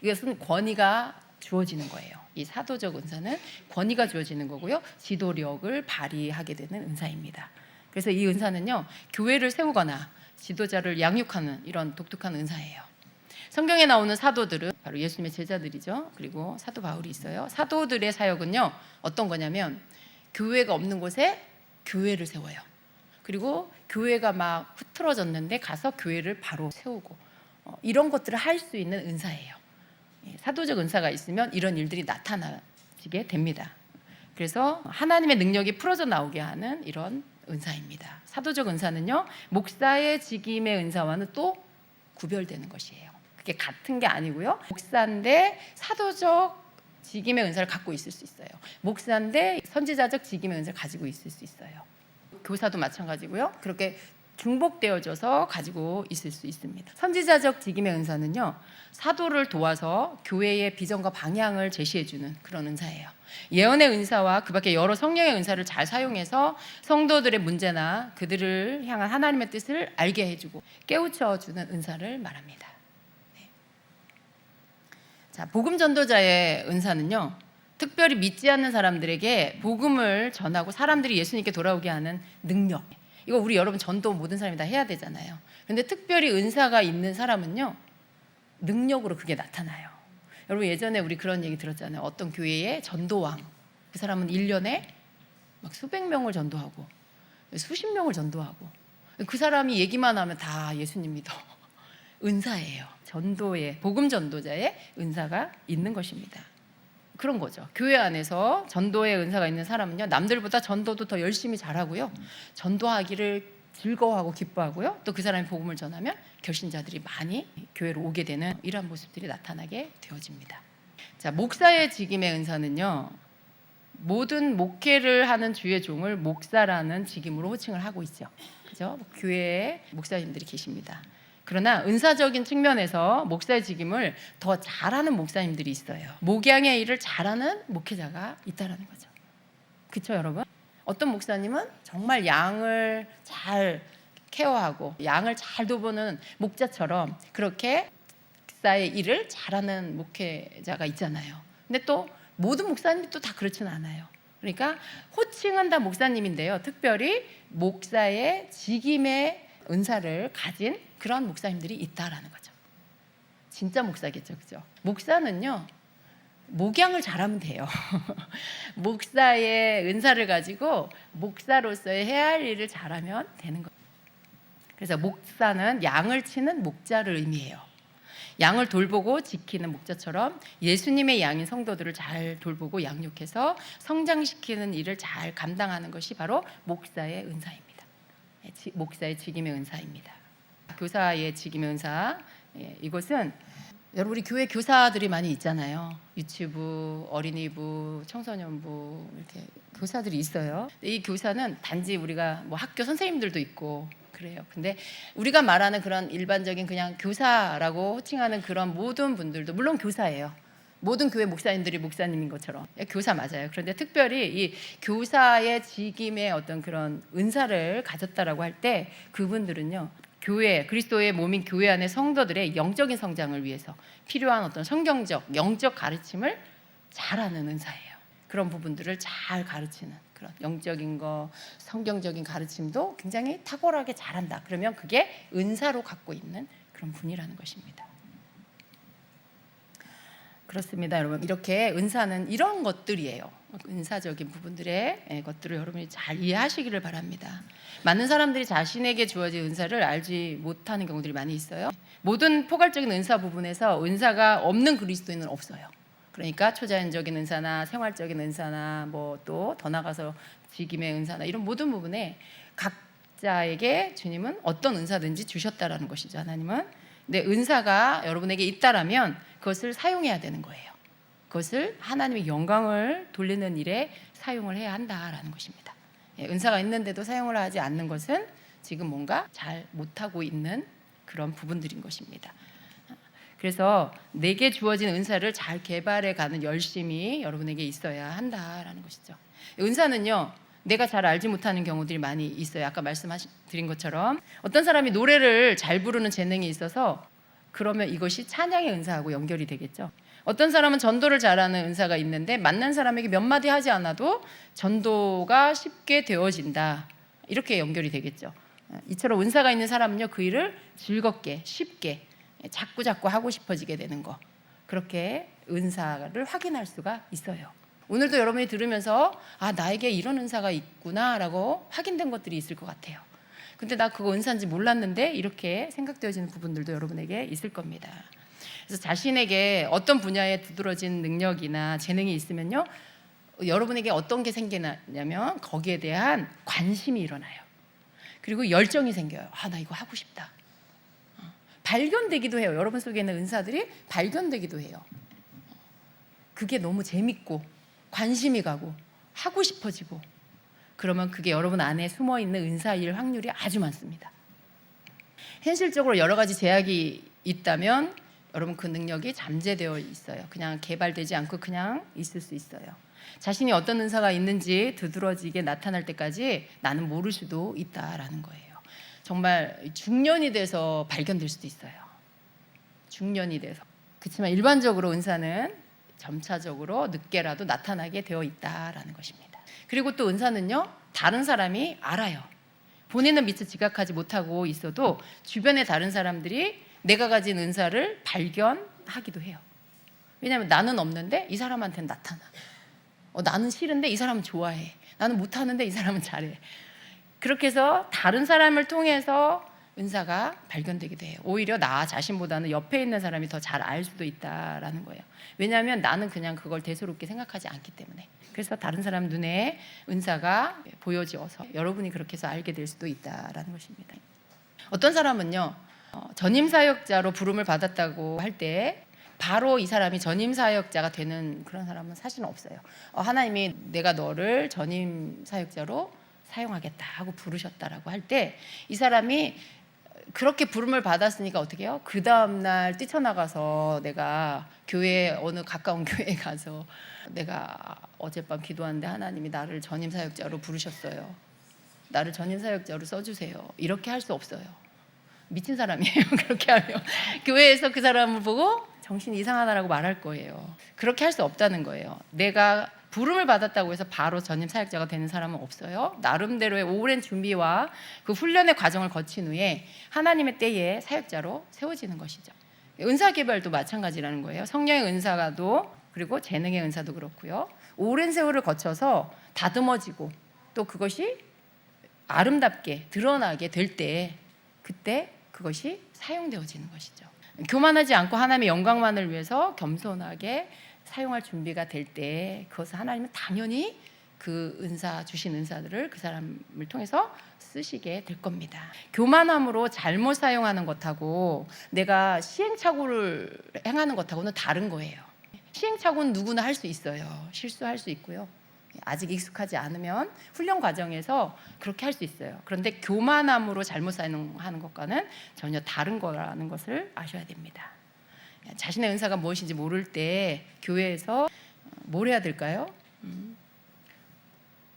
이것은 권위가 주어지는 거예요. 이 사도적 은사는 권위가 주어지는 거고요, 지도력을 발휘하게 되는 은사입니다. 그래서 이 은사는요, 교회를 세우거나 지도자를 양육하는 이런 독특한 은사예요. 성경에 나오는 사도들은 바로 예수님의 제자들이죠. 그리고 사도 바울이 있어요. 사도들의 사역은요, 어떤 거냐면 교회가 없는 곳에 교회를 세워요. 그리고 교회가 막 흐트러졌는데 가서 교회를 바로 세우고, 이런 것들을 할 수 있는 은사예요. 사도적 은사가 있으면 이런 일들이 나타나게 됩니다. 그래서 하나님의 능력이 풀어져 나오게 하는 이런 은사입니다. 사도적 은사는요, 목사의 직임의 은사와는 또 구별되는 것이에요. 그게 같은 게 아니고요, 목사인데 사도적 직임의 은사를 갖고 있을 수 있어요. 목사인데 선지자적 직임의 은사를 가지고 있을 수 있어요. 교사도 마찬가지고요, 그렇게 중복되어져서 가지고 있을 수 있습니다. 선지자적 직임의 은사는요, 사도를 도와서 교회의 비전과 방향을 제시해주는 그런 은사예요. 예언의 은사와 그 밖에 여러 성령의 은사를 잘 사용해서 성도들의 문제나 그들을 향한 하나님의 뜻을 알게 해주고 깨우쳐주는 은사를 말합니다. 자, 복음 전도자의 은사는요, 특별히 믿지 않는 사람들에게 복음을 전하고 사람들이 예수님께 돌아오게 하는 능력. 이거 우리 여러분 전도 모든 사람이 다 해야 되잖아요. 근데 특별히 은사가 있는 사람은요, 능력으로 그게 나타나요. 여러분, 예전에 우리 그런 얘기 들었잖아요. 어떤 교회의 전도왕, 그 사람은 1년에 막 수백 명을 전도하고 수십 명을 전도하고, 그 사람이 얘기만 하면 다 예수님 믿어. 은사예요. 전도의, 복음 전도자의 은사가 있는 것입니다. 그런 거죠. 교회 안에서 전도의 은사가 있는 사람은요, 남들보다 전도도 더 열심히 잘하고요, 전도하기를 즐거워하고 기뻐하고요, 또 그 사람이 복음을 전하면 결신자들이 많이 교회로 오게 되는 이러한 모습들이 나타나게 되어집니다. 자, 목사의 직임의 은사는요, 모든 목회를 하는 주의 종을 목사라는 직임으로 호칭을 하고 있죠. 그죠? 교회에 목사님들이 계십니다. 그러나 은사적인 측면에서 목사의 직임을 더 잘하는 목사님들이 있어요. 목양의 일을 잘하는 목회자가 있다라는 거죠. 그렇죠, 여러분? 어떤 목사님은 정말 양을 잘 케어하고 양을 잘 돌보는 목자처럼 그렇게 목사의 일을 잘하는 목회자가 있잖아요. 근데 또 모든 목사님이 또 다 그렇지는 않아요. 그러니까 호칭은 다 목사님인데요. 특별히 목사의 직임의 은사를 가진 그런 목사님들이 있다라는 거죠. 진짜 목사겠죠, 그죠? 목사는요, 목양을 잘하면 돼요. 목사의 은사를 가지고 목사로서의 해야 할 일을 잘하면 되는 거예요. 그래서 목사는 양을 치는 목자를 의미해요. 양을 돌보고 지키는 목자처럼 예수님의 양인 성도들을 잘 돌보고 양육해서 성장시키는 일을 잘 감당하는 것이 바로 목사의 은사입니다. 목사의 직임의 은사입니다. 교사의 직임의 은사, 이것은 여러분 우리 교회 교사들이 많이 있잖아요. 유치부, 어린이부, 청소년부 이렇게 교사들이 있어요. 이 교사는 단지 우리가 뭐 학교 선생님들도 있고 그래요. 근데 우리가 말하는 그런 일반적인 그냥 교사라고 호칭하는 그런 모든 분들도 물론 교사예요. 모든 교회 목사님들이 목사님인 것처럼 교사 맞아요. 그런데 특별히 이 교사의 직임의 어떤 그런 은사를 가졌다라고 할 때 그분들은요, 교회, 그리스도의 몸인 교회 안의 성도들의 영적인 성장을 위해서 필요한 어떤 성경적, 영적 가르침을 잘하는 은사예요. 그런 부분들을 잘 가르치는 그런 영적인 거, 성경적인 가르침도 굉장히 탁월하게 잘한다. 그러면 그게 은사로 갖고 있는 그런 분이라는 것입니다. 그렇습니다, 여러분. 이렇게 은사는 이런 것들이에요. 은사적인 부분들의 것들을 여러분이 잘 이해하시기를 바랍니다. 많은 사람들이 자신에게 주어진 은사를 알지 못하는 경우들이 많이 있어요. 모든 포괄적인 은사 부분에서 은사가 없는 그리스도인은 없어요. 그러니까 초자연적인 은사나 생활적인 은사나 뭐 또 더 나가서 직임의 은사나 이런 모든 부분에 각자에게 주님은 어떤 은사든지 주셨다라는 것이죠. 하나님은. 근데 은사가 여러분에게 있다라면 그것을 사용해야 되는 거예요. 그것을 하나님의 영광을 돌리는 일에 사용을 해야 한다라는 것입니다. 은사가 있는데도 사용을 하지 않는 것은 지금 뭔가 잘 못하고 있는 그런 부분들인 것입니다. 그래서 내게 주어진 은사를 잘 개발해가는 열심이 여러분에게 있어야 한다라는 것이죠. 은사는요, 내가 잘 알지 못하는 경우들이 많이 있어요. 아까 말씀드린 것처럼 어떤 사람이 노래를 잘 부르는 재능이 있어서 그러면 이것이 찬양의 은사하고 연결이 되겠죠. 어떤 사람은 전도를 잘하는 은사가 있는데 만난 사람에게 몇 마디 하지 않아도 전도가 쉽게 되어진다. 이렇게 연결이 되겠죠. 이처럼 은사가 있는 사람은요, 그 일을 즐겁게 쉽게 자꾸 하고 싶어지게 되는 거, 그렇게 은사를 확인할 수가 있어요. 오늘도 여러분이 들으면서 아, 나에게 이런 은사가 있구나라고 확인된 것들이 있을 것 같아요. 근데 나 그거 은사인지 몰랐는데 이렇게 생각되어지는 부분들도 여러분에게 있을 겁니다. 그래서 자신에게 어떤 분야에 두드러진 능력이나 재능이 있으면요, 여러분에게 어떤 게 생기냐면 거기에 대한 관심이 일어나요. 그리고 열정이 생겨요. 아, 나 이거 하고 싶다. 발견되기도 해요. 여러분 속에 있는 은사들이 발견되기도 해요. 그게 너무 재밌고 관심이 가고 하고 싶어지고, 그러면 그게 여러분 안에 숨어있는 은사일 확률이 아주 많습니다. 현실적으로 여러 가지 제약이 있다면 여러분 그 능력이 잠재되어 있어요. 그냥 개발되지 않고 그냥 있을 수 있어요. 자신이 어떤 은사가 있는지 두드러지게 나타날 때까지 나는 모를 수도 있다라는 거예요. 정말 중년이 돼서 발견될 수도 있어요. 중년이 돼서. 그렇지만 일반적으로 은사는 점차적으로 늦게라도 나타나게 되어 있다라는 것입니다. 그리고 또 은사는요, 다른 사람이 알아요. 본인은 미처 지각하지 못하고 있어도 주변의 다른 사람들이 내가 가진 은사를 발견하기도 해요. 왜냐하면 나는 없는데 이 사람한테는 나타나. 나는 싫은데 이 사람은 좋아해. 나는 못하는데 이 사람은 잘해. 그렇게 해서 다른 사람을 통해서 은사가 발견되기도 해요. 오히려 나 자신보다는 옆에 있는 사람이 더 잘 알 수도 있다라는 거예요. 왜냐하면 나는 그냥 그걸 대수롭게 생각하지 않기 때문에. 그래서 다른 사람 눈에 은사가 보여져서 여러분이 그렇게 해서 알게 될 수도 있다라는 것입니다. 어떤 사람은요, 전임 사역자로 부름을 받았다고 할 때 바로 이 사람이 전임 사역자가 되는 그런 사람은 사실은 없어요. 하나님이 내가 너를 전임 사역자로 사용하겠다 하고 부르셨다라고 할 때 이 사람이 그렇게 부름을 받았으니까 어떻게 해요? 그 다음날 뛰쳐나가서 내가 교회 어느 가까운 교회에 가서 내가 어젯밤 기도하는데 하나님이 나를 전임 사역자로 부르셨어요. 나를 전임 사역자로 써주세요. 이렇게 할 수 없어요. 미친 사람이에요. 그렇게 하면 교회에서 그 사람을 보고 정신이 이상하다라고 말할 거예요. 그렇게 할 수 없다는 거예요. 내가 부름을 받았다고 해서 바로 전임 사역자가 되는 사람은 없어요. 나름대로의 오랜 준비와 그 훈련의 과정을 거친 후에 하나님의 때에 사역자로 세워지는 것이죠. 은사 개발도 마찬가지라는 거예요. 성령의 은사가도 그리고 재능의 은사도 그렇고요. 오랜 세월을 거쳐서 다듬어지고 또 그것이 아름답게 드러나게 될 때 그때 그것이 사용되어지는 것이죠. 교만하지 않고 하나님의 영광만을 위해서 겸손하게 사용할 준비가 될 때 그것을 하나님은 당연히 그 은사 주신 은사들을 그 사람을 통해서 쓰시게 될 겁니다. 교만함으로 잘못 사용하는 것하고 내가 시행착오를 행하는 것하고는 다른 거예요. 시행착오는 누구나 할 수 있어요. 실수할 수 있고요. 아직 익숙하지 않으면 훈련 과정에서 그렇게 할 수 있어요. 그런데 교만함으로 잘못 사용하는 것과는 전혀 다른 거라는 것을 아셔야 됩니다. 자신의 은사가 무엇인지 모를 때 교회에서 뭘 해야 될까요?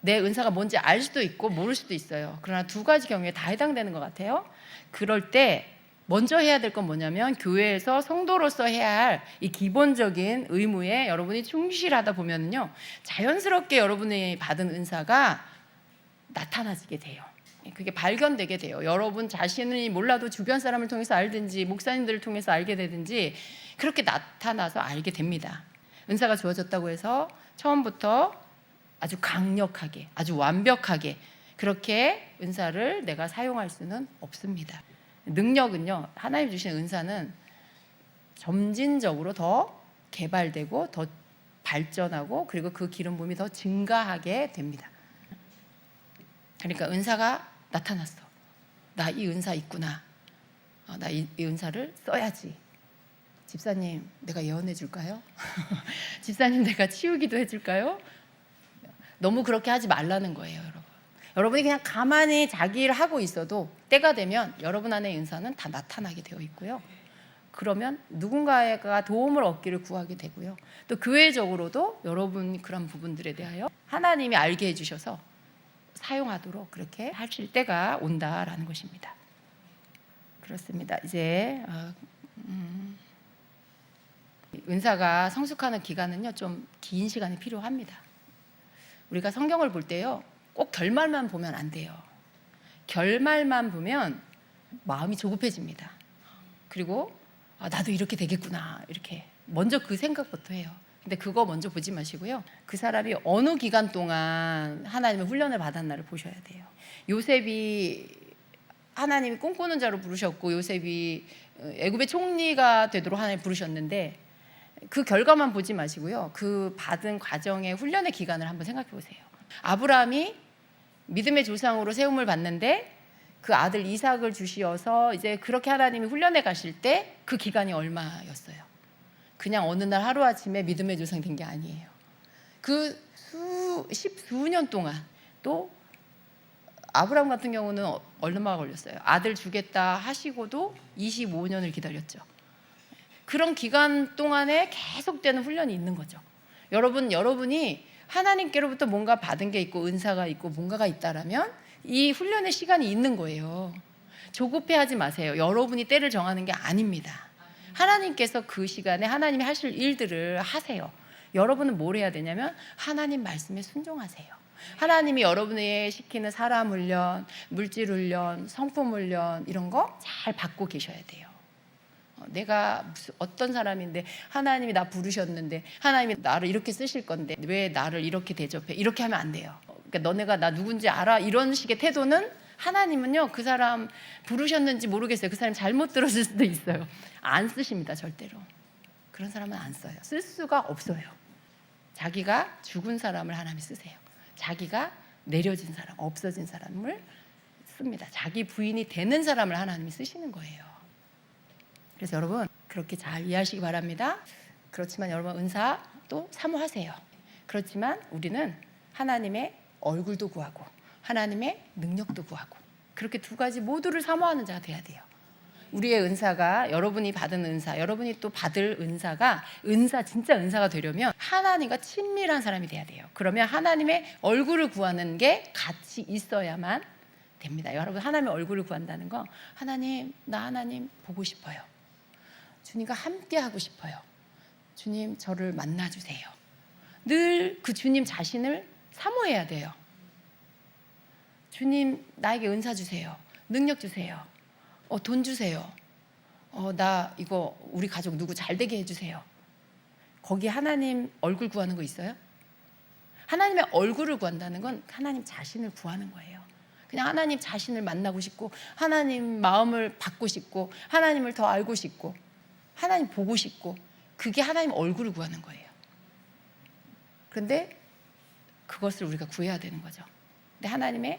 내 은사가 뭔지 알 수도 있고 모를 수도 있어요. 그러나 두 가지 경우에 다 해당되는 것 같아요. 그럴 때 먼저 해야 될 건 뭐냐면 교회에서 성도로서 해야 할 이 기본적인 의무에 여러분이 충실하다 보면요 자연스럽게 여러분이 받은 은사가 나타나지게 돼요. 그게 발견되게 돼요. 여러분 자신이 몰라도 주변 사람을 통해서 알든지 목사님들을 통해서 알게 되든지 그렇게 나타나서 알게 됩니다. 은사가 주어졌다고 해서 처음부터 아주 강력하게 아주 완벽하게 그렇게 은사를 내가 사용할 수는 없습니다. 능력은요 하나님 주신 은사는 점진적으로 더 개발되고 더 발전하고 그리고 그 기름 부음이 더 증가하게 됩니다. 그러니까 은사가 나타났어. 나 이 은사 있구나. 나 이 은사를 써야지. 집사님 내가 예언해 줄까요? 집사님 내가 치유기도 해줄까요? 너무 그렇게 하지 말라는 거예요. 여러분. 여러분이 그냥 가만히 자기 일을 하고 있어도 때가 되면 여러분 안의 은사는 다 나타나게 되어 있고요. 그러면 누군가가 도움을 얻기를 구하게 되고요. 또 교회적으로도 여러분 그런 부분들에 대하여 하나님이 알게 해주셔서 사용하도록 그렇게 하실 때가 온다라는 것입니다. 그렇습니다. 이제 은사가 성숙하는 기간은요 좀 긴 시간이 필요합니다. 우리가 성경을 볼 때요 꼭 결말만 보면 안 돼요. 결말만 보면 마음이 조급해집니다. 그리고 나도 이렇게 되겠구나 이렇게 먼저 그 생각부터 해요. 근데 그거 먼저 보지 마시고요. 그 사람이 어느 기간 동안 하나님의 훈련을 받았나를 보셔야 돼요. 요셉이 하나님이 꿈꾸는 자로 부르셨고 요셉이 애굽의 총리가 되도록 하나님 부르셨는데 그 결과만 보지 마시고요. 그 받은 과정의 훈련의 기간을 한번 생각해 보세요. 아브라함이 믿음의 조상으로 세움을 받는데 그 아들 이삭을 주시어서 이제 그렇게 하나님이 훈련해 가실 때 그 기간이 얼마였어요? 그냥 어느 날 하루아침에 믿음의 조상이 된 게 아니에요. 그 십수년 동안 또 아브라함 같은 경우는 얼마가 걸렸어요? 아들 주겠다 하시고도 25년을 기다렸죠. 그런 기간 동안에 계속되는 훈련이 있는 거죠. 여러분이 하나님께로부터 뭔가 받은 게 있고 은사가 있고 뭔가가 있다라면 이 훈련의 시간이 있는 거예요. 조급해하지 마세요. 여러분이 때를 정하는 게 아닙니다. 하나님께서 그 시간에 하나님이 하실 일들을 하세요. 여러분은 뭘 해야 되냐면 하나님 말씀에 순종하세요. 하나님이 여러분이 시키는 사람 훈련, 물질 훈련, 성품 훈련 이런 거 잘 받고 계셔야 돼요. 내가 어떤 사람인데 하나님이 나 부르셨는데 하나님이 나를 이렇게 쓰실 건데 왜 나를 이렇게 대접해? 이렇게 하면 안 돼요. 그러니까 너네가 나 누군지 알아? 이런 식의 태도는 하나님은요 그 사람 부르셨는지 모르겠어요. 그 사람 잘못 들었을 수도 있어요. 안 쓰십니다. 절대로. 그런 사람은 안 써요. 쓸 수가 없어요. 자기가 죽은 사람을 하나님이 쓰세요. 자기가 내려진 사람, 없어진 사람을 씁니다. 자기 부인이 되는 사람을 하나님이 쓰시는 거예요. 그래서 여러분 그렇게 잘 이해하시기 바랍니다. 그렇지만 여러분 은사 또 사모하세요. 그렇지만 우리는 하나님의 얼굴도 구하고 하나님의 능력도 구하고 그렇게 두 가지 모두를 사모하는 자가 돼야 돼요. 우리의 은사가, 여러분이 받은 은사, 여러분이 또 받을 은사가 진짜 은사가 되려면 하나님과 친밀한 사람이 돼야 돼요. 그러면 하나님의 얼굴을 구하는 게 같이 있어야만 됩니다. 여러분, 하나님의 얼굴을 구한다는 거, 하나님, 나 하나님 보고 싶어요. 주님과 함께 하고 싶어요. 주님, 저를 만나주세요. 늘 그 주님 자신을 사모해야 돼요. 주님, 나에게 은사 주세요. 능력 주세요. 돈 주세요. 나 이거 우리 가족 누구 잘 되게 해주세요. 거기 하나님 얼굴 구하는 거 있어요? 하나님의 얼굴을 구한다는 건 하나님 자신을 구하는 거예요. 그냥 하나님 자신을 만나고 싶고, 하나님 마음을 받고 싶고, 하나님을 더 알고 싶고, 하나님 보고 싶고, 그게 하나님 얼굴을 구하는 거예요. 그런데 그것을 우리가 구해야 되는 거죠. 근데 하나님의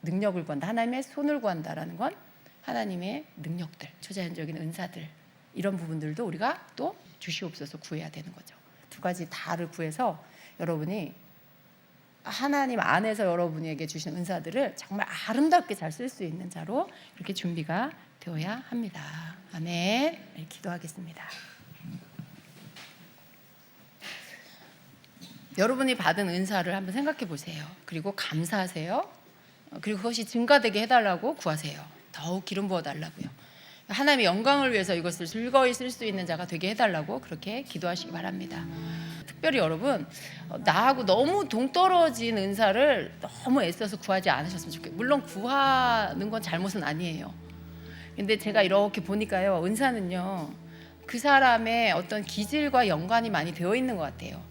능력을 구한다, 하나님의 손을 구한다라는 건 하나님의 능력들, 초자연적인 은사들, 이런 부분들도 우리가 또 주시옵소서 구해야 되는 거죠. 두 가지 다를 구해서 여러분이 하나님 안에서 여러분에게 주신 은사들을 정말 아름답게 잘 쓸 수 있는 자로 이렇게 준비가 되어야 합니다. 아멘. 네, 기도하겠습니다. 여러분이 받은 은사를 한번 생각해 보세요. 그리고 감사하세요. 그리고 그것이 증가되게 해달라고 구하세요. 더욱 기름 부어달라고요. 하나님의 영광을 위해서 이것을 즐거이 쓸 수 있는 자가 되게 해달라고 그렇게 기도하시기 바랍니다. 특별히 여러분, 나하고 너무 동떨어진 은사를 너무 애써서 구하지 않으셨으면 좋겠어요. 물론 구하는 건 잘못은 아니에요. 근데 제가 이렇게 보니까요, 은사는요, 그 사람의 어떤 기질과 연관이 많이 되어 있는 것 같아요.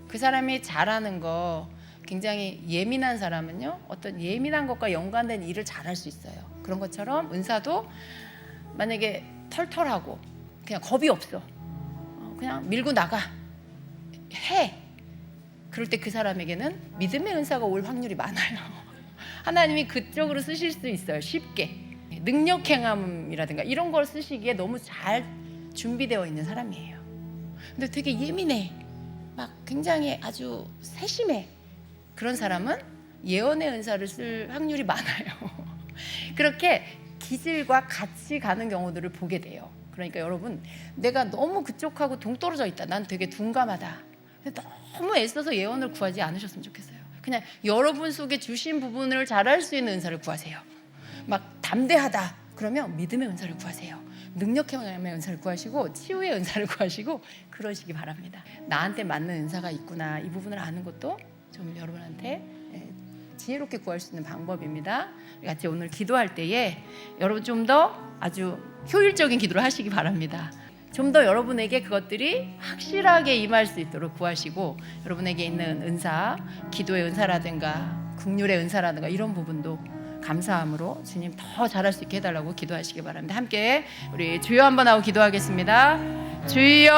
그 사람이 잘하는 거, 굉장히 예민한 사람은요, 어떤 예민한 것과 연관된 일을 잘할 수 있어요. 그런 것처럼 은사도 만약에 털털하고 그냥 겁이 없어, 그냥 밀고 나가 해, 그럴 때 그 사람에게는 믿음의 은사가 올 확률이 많아요. 하나님이 그쪽으로 쓰실 수 있어요. 쉽게 능력 행함이라든가 이런 걸 쓰시기에 너무 잘 준비되어 있는 사람이에요. 근데 되게 예민해, 막 굉장히 아주 세심해, 그런 사람은 예언의 은사를 쓸 확률이 많아요. 그렇게 기질과 같이 가는 경우들을 보게 돼요. 그러니까 여러분, 내가 너무 그쪽하고 동떨어져 있다, 난 되게 둔감하다, 너무 애써서 예언을 구하지 않으셨으면 좋겠어요. 그냥 여러분 속에 주신 부분을 잘할 수 있는 은사를 구하세요. 막 담대하다 그러면 믿음의 은사를 구하세요. 능력형의 은사를 구하시고, 치유의 은사를 구하시고, 그러시기 바랍니다. 나한테 맞는 은사가 있구나, 이 부분을 아는 것도 좀 여러분한테 지혜롭게 구할 수 있는 방법입니다. 같이 오늘 기도할 때에 여러분 좀 더 아주 효율적인 기도를 하시기 바랍니다. 좀 더 여러분에게 그것들이 확실하게 임할 수 있도록 구하시고, 여러분에게 있는 은사, 기도의 은사라든가 긍휼의 은사라든가 이런 부분도 감사함으로 주님 더 잘할 수 있게 해달라고 기도하시기 바랍니다. 함께 우리 주여 한번 하고 기도하겠습니다. 주여.